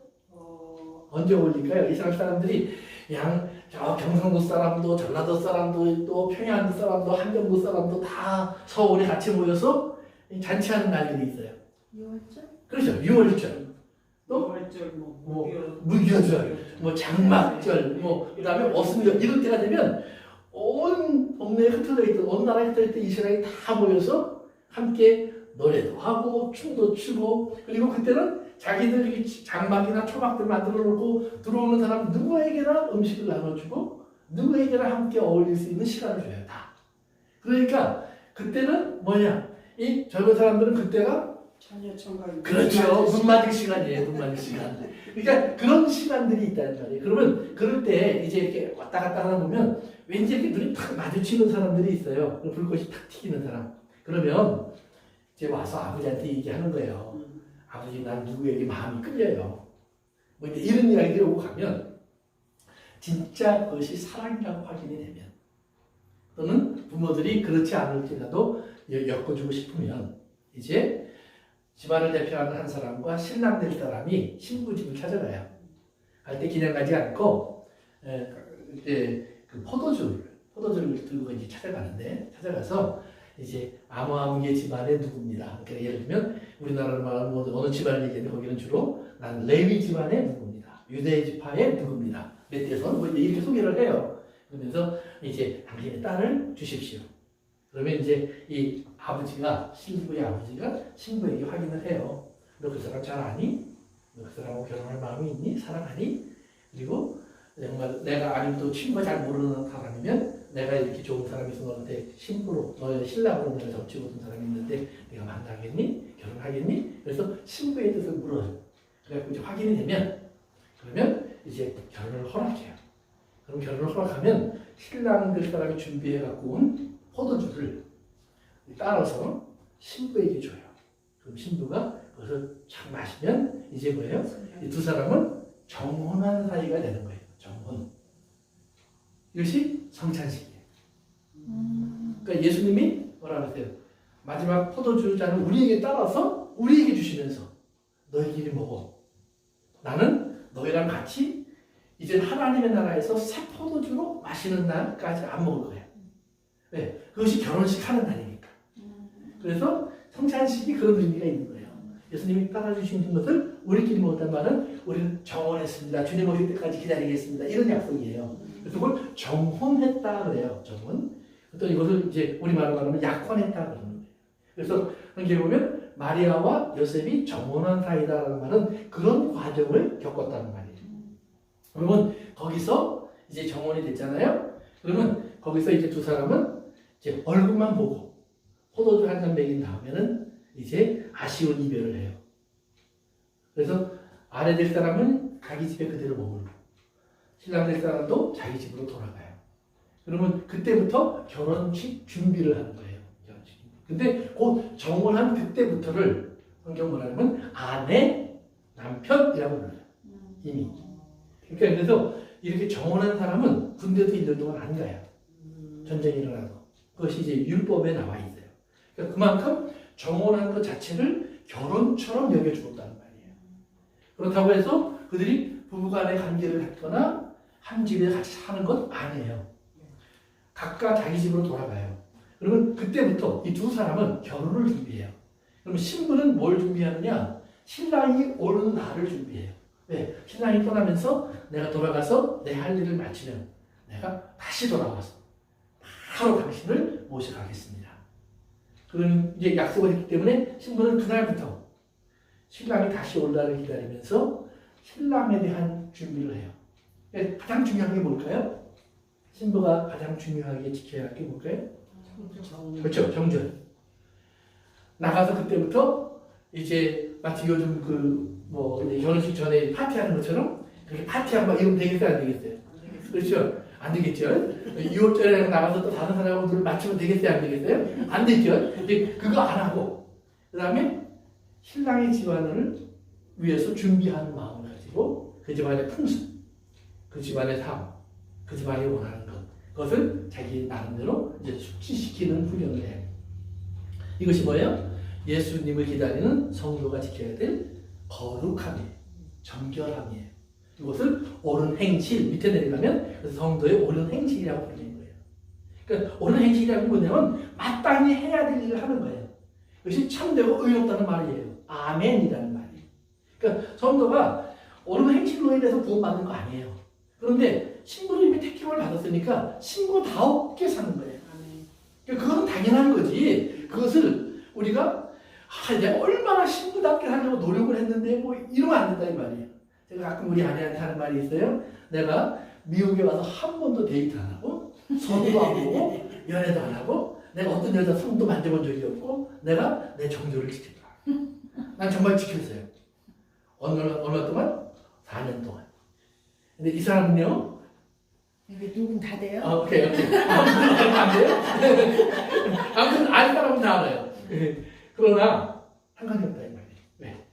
언제 어울릴까요? 이스라엘 사람들이 경상도 사람도 전라도 사람도 또 평양 사람도 한경도 사람도 다 서울에 같이 모여서 잔치하는 날들이 있어요. 6월절? 그렇죠. 6월절. 또 무교절, 장막절, 그다음에 어순절 이런 때가 되면 온 동네에 흩어져 있던, 온 나라에 흩어져 있던 이스라엘이 다 모여서 함께 노래도 하고 춤도 추고, 그리고 그때는 자기들 장막이나 초막들 만들어 놓고 들어오는 사람 누구에게나 음식을 나눠주고 누구에게나 함께 어울릴 수 있는 시간을 줘요. 다. 그러니까 그때는 뭐냐, 이 젊은 사람들은 그때가 자녀총각. 그렇죠. 눈 맞을 시간이에요. 눈 맞을 시간. 그러니까 그런 시간들이 있다는 말이에요. 그러면 그럴 때 이제 이렇게 왔다 갔다 하다 보면 왠지 이렇게 눈이 탁 마주치는 사람들이 있어요. 불꽃이 탁 튀기는 사람. 그러면 이제 와서 아버지한테 얘기하는 거예요. 아버지, 난 누구에게 마음이 끌려요. 뭐 이제 이런 이야기를 오고 가면 진짜 그것이 사랑이라고 확인이 되면, 또는 부모들이 그렇지 않을지라도 엮어주고 싶으면 이제 집안을 대표하는 한 사람과 신랑 될 사람이 신부 집을 찾아가요. 갈 때 그냥 가지 않고 이제 그 포도주를 들고 이제 찾아가서 이제 아무개 집안의 누구입니다. 그러니까 예를 들면 우리나라로 말하면 뭐 어느 집안을 얘기하면 거기는 주로 난 레위 집안의 누구입니다. 유대 지파의 누구입니다. 몇 대선 뭐 이렇게 소개를 해요. 그러면서 이제 당신의 딸을 주십시오. 그러면 이제 이 아버지가, 신부의 아버지가 신부에게 확인을 해요. 너 그 사람 잘 아니? 너 그 사람하고 결혼할 마음이 있니? 사랑하니? 그리고 정말 내가 아니면 친구가 잘 모르는 사람이면 내가 이렇게 좋은 사람이 있어 너한테 신부로, 너의 신랑으로 내가 점치고든 사람이 있는데 내가 만나겠니? 결혼하겠니? 그래서 신부의 뜻을 물어요. 그래갖고 이제 확인이 되면, 그러면 이제 결혼을 허락해요. 그럼 결혼을 허락하면 신랑 될 사람이 준비해 갖고 온 포도주를 따라서 신부에게 줘요. 그럼 신부가 그것을 참 마시면 이제 뭐예요? 이 두 사람은 정혼한 사이가 되는 거예요. 정혼. 이것이 성찬식이에요. 그러니까 예수님이 뭐라 그러세요? 마지막 포도주 잔을 우리에게 따라서 우리에게 주시면서 너희끼리 먹어. 나는 너희랑 같이 이제 하나님의 나라에서 새 포도주로 마시는 날까지 안 먹을 거예요. 네, 그것이 결혼식 하는 날이니까. 그래서 성찬식이 그런 의미가 있는 거예요. 예수님이 따라주신 것을 우리끼리 먹었단 말은 우리는 정혼했습니다. 주님 오실 때까지 기다리겠습니다. 이런 약속이에요. 그래서 그걸 정혼했다 그래요. 정혼. 또 이것을 이제 우리말로 말하면 약혼했다 그러는 거예요. 그래서 여기 보면 마리아와 요셉이 정혼한 사이다라는 말은 그런 과정을 겪었다는 말이에요. 그러면 거기서 이제 정혼이 됐잖아요. 그러면 거기서 이제 두 사람은 이제 얼굴만 보고 포도주 한 잔 먹인 다음에는 이제 아쉬운 이별을 해요. 그래서 아내 될 사람은 자기 집에 그대로 머물고 신랑 될 사람도 자기 집으로 돌아가요. 그러면 그때부터 결혼식 준비를 하는 거예요. 근데 곧 정혼한 그때부터를 성경 뭐라면 아내, 남편이라고 불러요. 이미. 그러니까 그래서 이렇게 정혼한 사람은 군대도 1년 동안 안 가요. 전쟁이 일어나고. 그것이 이제 율법에 나와 있어요. 그러니까 그만큼 정혼한 것 자체를 결혼처럼 여겨주었다는 말이에요. 그렇다고 해서 그들이 부부간의 관계를 갖거나 한 집에 같이 사는 것 아니에요. 각각 자기 집으로 돌아가요. 그러면 그때부터 이 두 사람은 결혼을 준비해요. 그러면 신부는 뭘 준비하느냐? 신랑이 오는 날을 준비해요. 왜? 신랑이 떠나면서 내가 돌아가서 내 할 일을 마치면 내가 다시 돌아와서 바로 당신을 모셔가겠습니다. 그런 이제 약속을 했기 때문에 신부는 그날부터 신랑이 다시 올 날을 기다리면서 신랑에 대한 준비를 해요. 가장 중요한 게 뭘까요? 신부가 가장 중요하게 지켜야 할 게 뭘까요? 그렇죠. 정절. 나가서 그때부터 이제 마치 요즘 결혼식 전에 파티하는 것처럼 그렇게 파티하고 막 이러면 되겠어요? 안 되겠어요? 그렇죠. 안 되겠죠. 6월달에 나가서 또 다른 사람하고 맞추면 되겠어요? 안 되겠어요? 안 되죠. 그거 안 하고 그 다음에 신랑의 집안을 위해서 준비하는 마음을 가지고 그 집안의 풍습, 그 집안의 삶, 그 집안이 원하는 것, 그것을 자기 나름대로 이제 숙지시키는 훈련을 해요. 이것이 뭐예요? 예수님을 기다리는 성도가 지켜야 될 거룩함이에요. 정결함이에요. 이것을 옳은 행실, 밑에 내려가면 그래서 성도의 옳은 행실이라고 부르는 거예요. 그러니까 옳은 행실이라고 뭐냐면 마땅히 해야 될 일을 하는 거예요. 그것이 참되고 의롭다는 말이에요. 아멘이라는 말이에요. 그러니까 성도가 옳은 행실로 인해서 구원받는 거 아니에요. 그런데 신부는 이미 택임을 받았으니까 신부다웠게 사는 거예요. 아멘. 그러니까 그건 당연한 거지. 그것을 우리가 내가 얼마나 신부답게 하려고 노력을 했는데 뭐 이러면 안 된다 이 말이에요. 제가 가끔 우리 아내한테 하는 말이 있어요. 내가 미국에 와서 한 번도 데이트 안 하고 선도 안 보고 연애도 안 하고 내가 어떤 여자 손도 만져본 적이 없고 내가 내 정조를 지켰다. 난 정말 지켰어요. 얼마 동안? 4년 동안. 근데 이 사람은요. 왜 누군 다 돼요? 오케이. 아무튼 안 돼요? 아무튼 알 사람은 다 알아요. 그러나 상관이 없다 이 말이에요. 왜?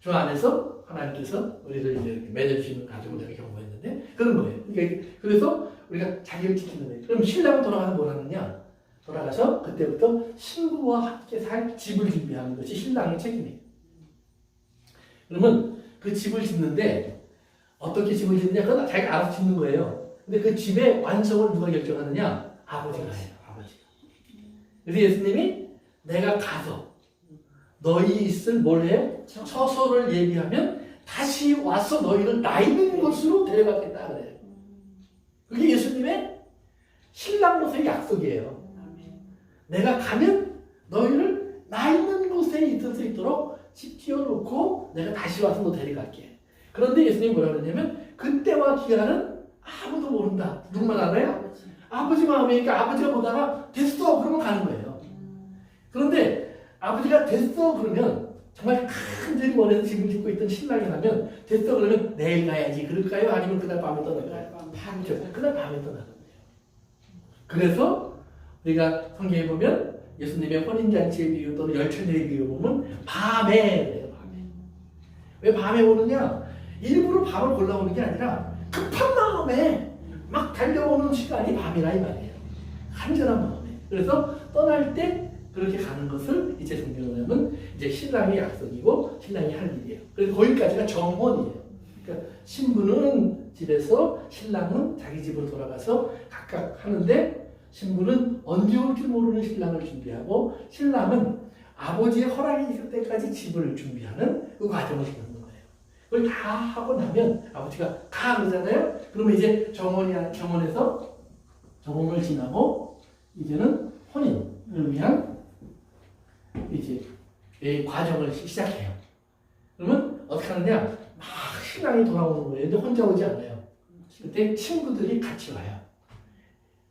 저 안에서 하나님께서 우리를 이제 이렇게 맺어주시는 가족을 내가 경험했는데 그런 거예요. 그러니까 그래서 우리가 자기를 지키는 거예요. 그럼 신랑은 돌아가서 뭘 하느냐? 돌아가서 그때부터 신부와 함께 살 집을 준비하는 것이 신랑의 책임이에요. 그러면 그 집을 짓는데 어떻게 집을 짓느냐? 그건 자기가 알아서 짓는 거예요. 근데 그 집의 완성을 누가 결정하느냐? 아버지가 해요. 아버지가. 그래서 예수님이 내가 가서 너희 있을 뭘 해요? 처소를 예비하면 다시 와서 너희를 나 있는 곳으로 데려가겠다 그래요. 그게 예수님의 신랑로서의 약속이에요. 내가 가면 너희를 나 있는 곳에 있을 수 있도록 집 지어놓고 내가 다시 와서 너 데려갈게. 그런데 예수님이 뭐라고 그러냐면 그때와 기간은 아무도 모른다. 누구만 알아요? 아버지 마음이니까 아버지가 보다가 됐어 그러면 가는 거예요. 그런데 아버지가 됐어 그러면 정말 간절히 원해서 집을 짓고 있던 신랑이라면 됐어 그러면 내일 가야지 그럴까요? 아니면 그날 밤에 떠날까요? 밤이죠. 그날 밤에 떠나는 거예요. 그래서 우리가 성경에 보면 예수님의 혼인잔치의 비유 또는 열처녀의 비유 보면 밤에 그래요. 밤에. 왜 밤에 오느냐? 일부러 밤을 골라오는 게 아니라 급한 마음에 막 달려오는 시간이 밤이라 이 말이에요. 간절한 마음에. 그래서 떠날 때 그렇게 가는 것을 이제 성경을 하면 이제 신랑의 약속이고 신랑이 할 일이에요. 그래서 거기까지가 정혼이에요. 그러니까 신부는 집에서 신랑은 자기 집으로 돌아가서 각각 하는데 신부는 언제 올지 모르는 신랑을 준비하고 신랑은 아버지의 허락이 있을 때까지 집을 준비하는 그 과정을 겪는 거예요. 그걸 다 하고 나면 아버지가 가 그러잖아요. 그러면 이제 정원에서 정원을 지나고 이제는 혼인을 위한 이제 이 과정을 시작해요. 그러면 어떻게 하느냐? 막 신랑이 돌아오는 거예요. 근데 혼자 오지 않아요. 그때 친구들이 같이 와요.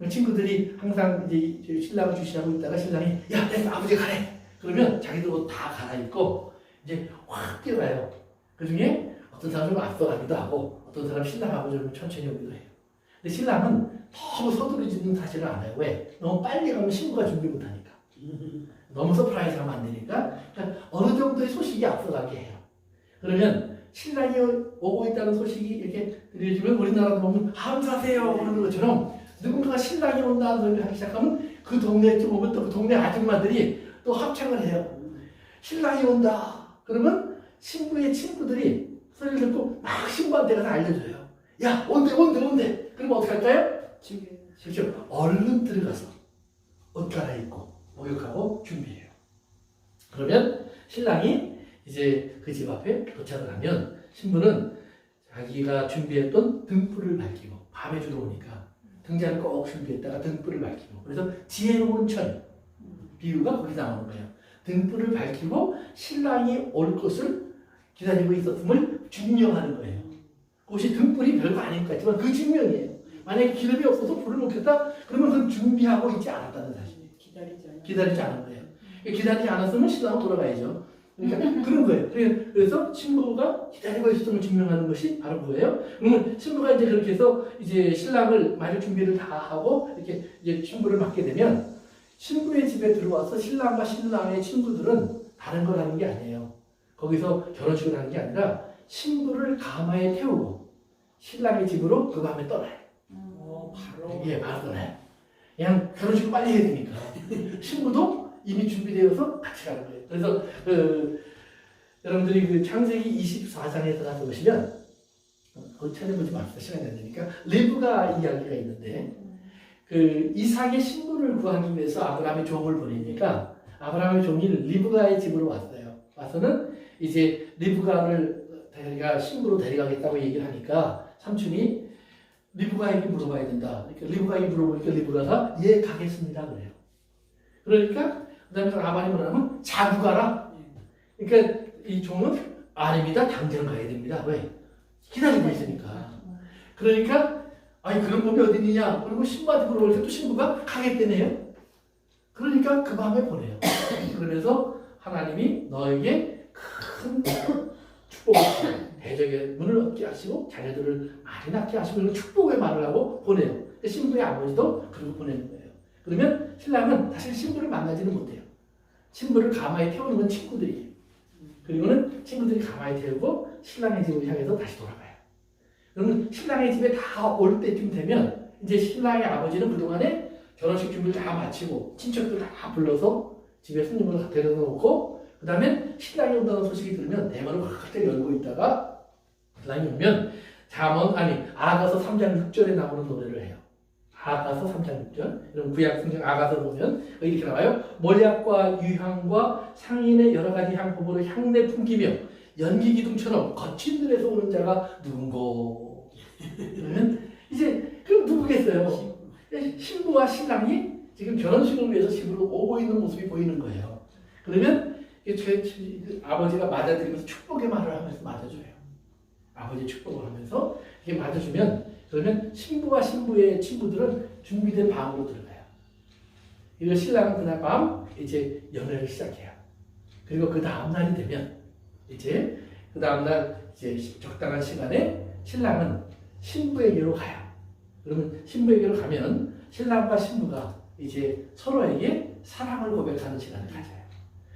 친구들이 항상 이제 신랑을 주시하고 있다가 신랑이 야, 아버지가 가래. 그러면 자기들 옷 다 갈아입고 이제 확 뛰어가요. 그 중에 어떤 사람은 앞서가기도 하고 어떤 사람은 신랑하고 좀 천천히 오기도 해요. 근데 신랑은 너무 서두르지는 사실을 안 해요. 왜? 너무 빨리 가면 신부가 준비 못하니까. 너무 서프라이즈 하면 안 되니까 그러니까 어느 정도의 소식이 앞서가게 해요. 그러면 신랑이 오고 있다는 소식이 이렇게 들려주면 우리나라도 보면 감사하세요 그러는 것처럼 누군가가 신랑이 온다는 소리를 하기 시작하면 그 동네에 좀 오면 또 그 동네 아줌마들이 또 합창을 해요. 신랑이 온다. 그러면 신부의 친구들이 소리를 듣고 막 신부한테 가서 알려줘요. 야 온대. 그러면 어떻게 할까요? 그렇죠. 얼른 들어가서 옷 갈아입고 목욕하고 준비해요. 그러면 신랑이 이제 그 집 앞에 도착을 하면 신부는 자기가 준비했던 등불을 밝히고 밤에 주로 오니까 등잔을 꼭 준비했다가 등불을 밝히고 그래서 지혜로운 천 비유가 거기 나오는 거예요. 등불을 밝히고 신랑이 올 것을 기다리고 있었음을 증명하는 거예요. 그것이 등불이 별거 아닌 것 같지만 그 증명이에요. 만약에 기름이 없어서 불을 못 켰다 그러면 그건 준비하고 있지 않았다는 사실이에요. 기다리지 않은 거예요. 기다리지 않았으면 신랑은 돌아가야죠. 그러니까 그런 거예요. 그래서 신부가 기다리고 있었음을 증명하는 것이 바로 뭐예요? 그러면 신부가 이제 그렇게 해서 이제 신랑을 마저 준비를 다 하고 이렇게 이제 신부를 맡게 되면 신부의 집에 들어와서 신랑과 신랑의 친구들은 다른 걸 하는 게 아니에요. 거기서 결혼식을 하는 게 아니라 신부를 가마에 태우고 신랑의 집으로 그 밤에 떠나요. 바로. 예, 바로 떠나요. 그냥 결혼식을 빨리 해야 되니까. 신부도 이미 준비되어서 같이 가는 거예요. 그래서 여러분들이 그 창세기 24장에서 가서 보시면 그거 찾아보지 맙시다. 시간이 안 되니까. 리브가 이야기가 있는데 그 이삭의 신부를 구하기 위해서 아브라함이 종을 보내니까 아브라함의 종이 리브가의 집으로 왔어요. 와서는 이제 리브가를 신부로 데려가겠다고 얘기를 하니까 삼촌이 리브가에게 물어봐야 된다. 그러니까 리브가에게 물어보니까 리브가가 예 가겠습니다 그래요. 그러니까 그다음에 라반이 뭐라면 자주 가라. 그러니까 이 종은 아닙니다. 당장 가야 됩니다. 왜? 기다리고 있으니까. 그러니까 아니 그런 법이 어디 있느냐. 그리고 신부한테 물어보니까 또 신부가 가겠다네요. 그러니까 그 밤에 보내요. 그래서 하나님이 너에게 큰 축복을 대적의 문을 얻게 하시고 자녀들을 많이 낳게 하시고 이런 축복의 말을 하고 보내요. 신부의 아버지도 그리고 보내는 거예요. 그러면 신랑은 사실 신부를 만나지는 못해요. 신부를 가마에 태우는 건 친구들이에요. 그리고는 친구들이 가마에 태우고 신랑의 집을 향해서 다시 돌아가요. 그러면 신랑의 집에 다 올 때쯤 되면 이제 신랑의 아버지는 그동안에 결혼식 준비를 다 마치고 친척들 다 불러서 집에 손님을 데려다 놓고 그 다음에 신랑이 온다는 소식이 들으면 대문을 확 열고 있다가 신랑이 오면 아가서 3장 6절에 나오는 노래를 해요. 아가서 3장 6절. 그럼 구약 성경 아가서 보면 이렇게 나와요. 몰약과 유향과 상인의 여러 가지 향품으로 향내 풍기며 연기 기둥처럼 거친 들에서 오는 자가 누군고. 그러면 이제 그럼 누구겠어요? 신부와 신랑이 지금 결혼식을 위해서 집으로 오고 있는 모습이 보이는 거예요. 그러면 아버지가 맞아들이면서 축복의 말을 하면서 맞아줘요. 아버지 축복을 하면서 이게 맞아주면 그러면 신부와 신부의 친구들은 준비된 방으로 들어가요. 그리고 신랑은 그날 밤 이제 연애를 시작해요. 그리고 그 다음 날이 되면 이제 그 다음 날 이제 적당한 시간에 신랑은 신부에게로 가요. 그러면 신부에게로 가면 신랑과 신부가 이제 서로에게 사랑을 고백하는 시간을 가져요.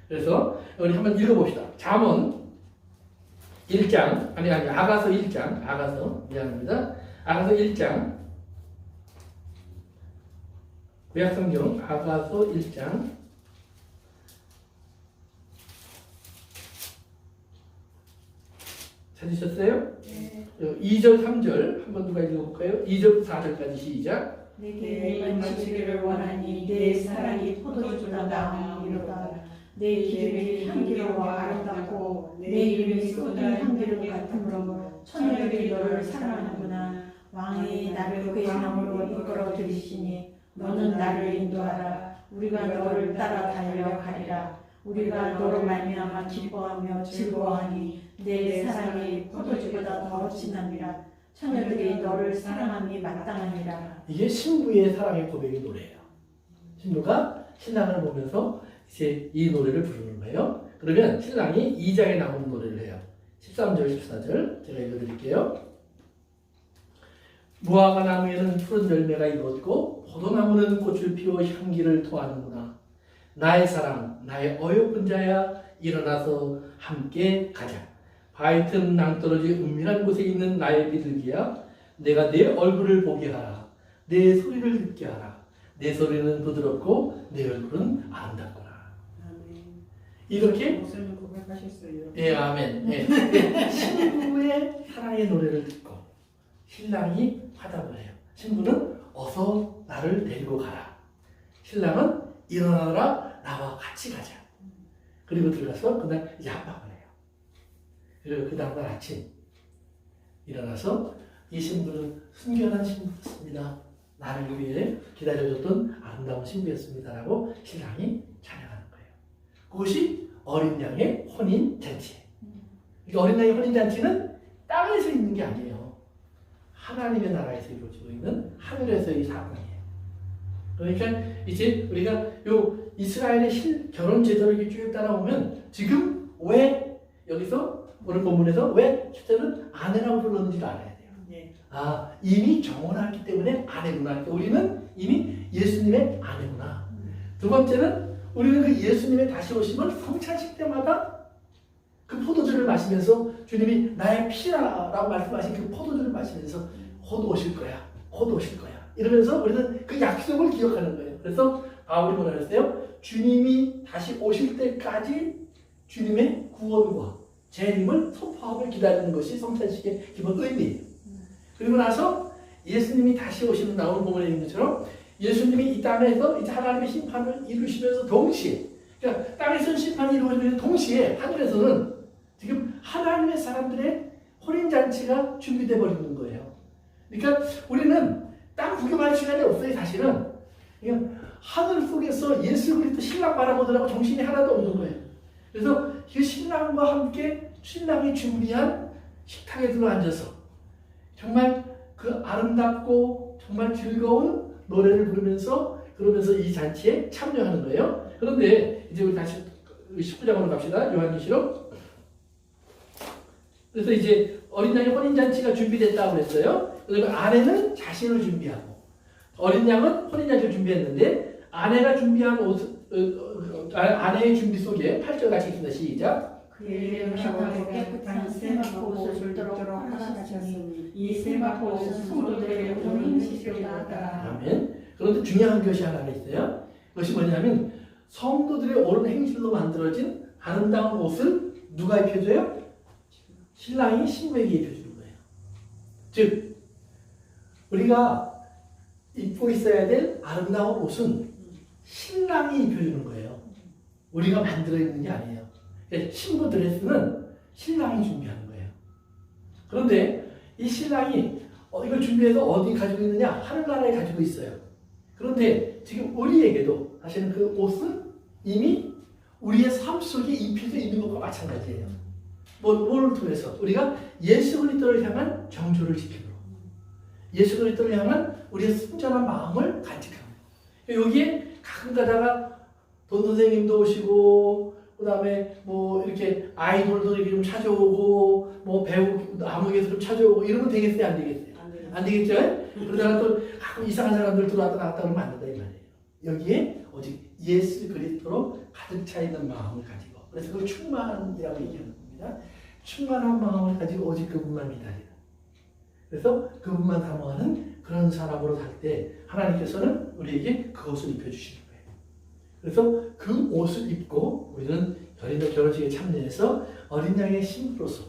그래서 우리 한번 읽어봅시다. 잠언 1장 아가서 1장 미안합니다. 아가서 1장 구약성경 아가서 1장 찾으셨어요? 네. 2절 3절 한번 누가 읽어볼까요? 2절부터 4절까지 시작. 내게 만지기를 원하니 내 사랑이 포도주보다 나음이로다. 내 기름이 향기로워 아름답고 내 이름이 쏟은 향기름 같으므로 처녀들이 너를 사랑하는구나. 왕이 나를 그의 나무로 이끌어 들이시니 너는 나를 인도하라. 우리가 너를 따라 달려가리라. 우리가 너로 말미암아 기뻐하며 즐거워하니 내 사랑이 포도주보다 더 진함이라. 처녀들이 너를 사랑함이 마땅하니라. 이게 신부의 사랑의 고백의 노래예요. 신부가 신랑을 보면서 이제 이 노래를 부르는 거예요. 그러면 신랑이 2장에 나오는 노래를 해요. 13절, 14절 제가 읽어드릴게요. 무화과 나무에는 푸른 열매가 익었고 포도나무는 꽃을 피워 향기를 토하는구나. 나의 사랑, 나의 어여쁜 자야, 일어나서 함께 가자. 바위 틈 낭떠러지 은밀한 곳에 있는 나의 비둘기야, 내가 내 얼굴을 보게 하라. 내 소리를 듣게 하라. 내 소리는 부드럽고 내 얼굴은 아름답구나. 아멘. 이렇게 목사님 고백하셨어요. 예, 아멘. 예. 신부의 사랑의 노래를 듣고 신랑이 화답을 해요. 신부는 어서 나를 데리고 가라. 신랑은 일어나라, 나와 같이 가자. 그리고 들어가서 그날 이제 합방을 해요. 그리고 그 다음날 아침 일어나서 이 신부는 순결한 신부였습니다. 나를 위해 기다려줬던 아름다운 신부였습니다라고 신랑이 찬양하는 거예요. 그것이 어린 양의 혼인잔치. 그러니까 어린 양의 혼인잔치는 땅에서 있는 게 아니에요. 하나님의 나라에서 이루어지고 있는 하늘에서의 사건이에요. 그러니까 이제 우리가 요 이스라엘의 결혼 제도를 이렇게 쭉 따라오면 지금 왜 여기서 오늘 본문에서 왜 실제는 아내라고 불렀는지를 알아야 돼요. 네. 아, 이미 정혼했기 때문에 아내구나. 그러니까 우리는 이미 예수님의 아내구나. 두 번째는 우리는 그 예수님의 다시 오심을 성찬식 때마다 그 포도주를 마시면서 주님이 나의 피라라고 말씀하신 그 포도주를 마시면서 곧 오실 거야. 곧 오실 거야. 이러면서 우리는 그 약속을 기억하는 거예요. 그래서 바울이 뭐라 그랬어요? 주님이 다시 오실 때까지 주님의 구원과 재림을 선포하고 기다리는 것이 성찬식의 기본 의미예요. 그리고 나서 예수님이 다시 오시는 나오는 본문에 있는 것처럼 예수님이 이 땅에서 이제 하나님의 심판을 이루시면서 동시에, 그러니까 땅에서는 심판이 이루어지면서 동시에 하늘에서는 지금 하나님의 사람들의 혼인잔치가 준비되어 버리는 거예요. 그러니까 우리는 땅 구경할 시간이 없어요, 사실은. 그냥 하늘 속에서 예수 그리스도 신랑 바라보더라고 정신이 하나도 없는 거예요. 그래서 그 신랑과 함께 신랑이 준비한 식탁에 들어앉아서 정말 그 아름답고 정말 즐거운 노래를 부르면서 그러면서 이 잔치에 참여하는 거예요. 그런데 이제 우리 다시 19장으로 갑시다. 요한계시록. 그래서 이제 어린 양의 혼인잔치가 준비됐다고 그랬어요. 그러면 아내는 자신을 준비하고 어린 양은 혼인잔치를 준비했는데 아내가 준비한 아내의 준비 속에 8절 같이 있습니다. 시작. 그의 명령하고 깨끗한 세마포 옷을 입도록 허락하셨으니 이 세마포 옷은 성도들의 모든 행실이라 하다. 아멘. 그런데 중요한 것이 하나 있어요. 그것이 뭐냐면 성도들의 옳은 행실로 만들어진 아름다운 옷을 누가 입혀줘요? 신랑이 신부에게 입혀주는 거예요. 즉 우리가 입고 있어야 될 아름다운 옷은 신랑이 입혀주는 거예요. 우리가 만들어 입는 게 아니에요. 신부 드레스는 신랑이 준비하는 거예요. 그런데 이 신랑이 이걸 준비해서 어디 가지고 있느냐? 하늘나라에 가지고 있어요. 그런데 지금 우리에게도 사실은 그 옷은 이미 우리의 삶 속에 입혀져 있는 것과 마찬가지예요. 뭘 통해서? 우리가 예수 그리스도를 향한 정조를 지키도록 예수 그리스도를 향한 우리의 순전한 마음을 간직하고 여기에 가끔 가다가 돈 선생님도 오시고 그 다음에 뭐 이렇게 아이돌도 이렇게 좀 찾아오고 뭐 배우 아무개도 좀 찾아오고 이러면 되겠어요? 안 되겠어요? 안 되겠죠? 그러다가 또 가끔 이상한 사람들 들어왔다 나왔다 그러면 안 된다 이 말이에요. 여기에 오직 예수 그리스도로 가득 차 있는 마음을 가지고 그래서 그걸 충만이라고 얘기하는 겁니다. 충만한 마음을 가지고 오직 그분만 기다리는 그래서 그분만 사모하는 그런 사람으로 살 때 하나님께서는 우리에게 그 옷을 입혀주시는 거예요. 그래서 그 옷을 입고 우리는 결혼식에 참여해서 어린 양의 신부로서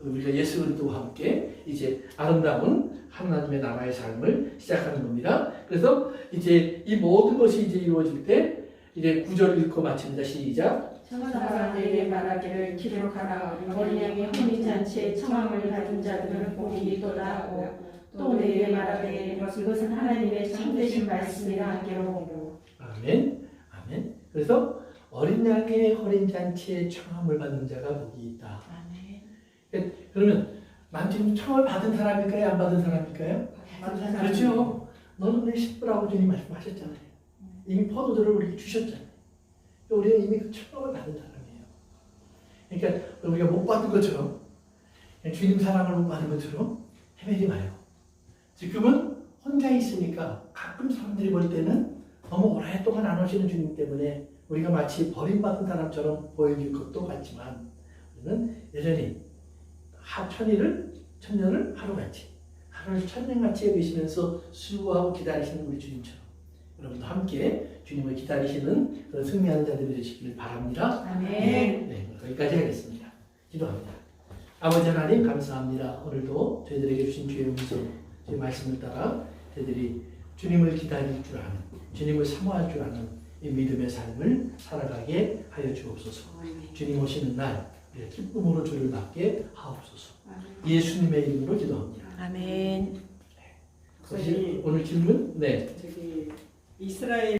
우리가 예수 그리스도와 함께 이제 아름다운 하나님의 나라의 삶을 시작하는 겁니다. 그래서 이제 이 모든 것이 이제 이루어질 때 이제 9절을 읽고 마칩니다. 시작. 천사가 내게 말하기를 기록하라. 어린 양의 혼인잔치에 청함을 받은 자들은 복이 있도다 하고 또 내게 말하되 이것은 하나님의 참되신 말씀이라 하기로. 아멘. 아멘. 그래서 어린 양의 혼인잔치에 청함을 받는 자가 복이 있다. 아멘. 그러면 난 지금 청을 받은 사람일까요? 안 받은 사람일까요? 그렇죠. 너는 내 신부라고 주님 말씀하셨잖아요. 이미 포도주를 우리에게 주셨잖아요. 우리는 이미 그 청을 받은 사람이에요. 그러니까 우리가 못 받은 것처럼 주님 사랑을 못 받은 것처럼 헤매지 마요. 지금은 혼자 있으니까 가끔 사람들이 볼 때는 너무 오랫동안 안 오시는 주님 때문에 우리가 마치 버림받은 사람처럼 보여질 것도 같지만 우리는 여전히 천년을 하루같이 하루를 천년같이 여기시면서 수고하고 기다리시는 우리 주님처럼 여러분도 함께 주님을 기다리시는 그런 승리하는 자들이 되시길 바랍니다. 아멘. 네, 여기까지 하겠습니다. 기도합니다. 아버지 하나님 감사합니다. 오늘도 저희들에게 주신 주의 음성, 주의 말씀을 따라 저희들이 주님을 기다릴 줄 아는, 주님을 사모할 줄 아는 이 믿음의 삶을 살아가게 하여 주옵소서. 주님 오시는 날 기쁨으로 주를 맞게 하옵소서. 예수님의 이름으로 기도합니다. 아멘. 오늘 질문? 네. 이스라엘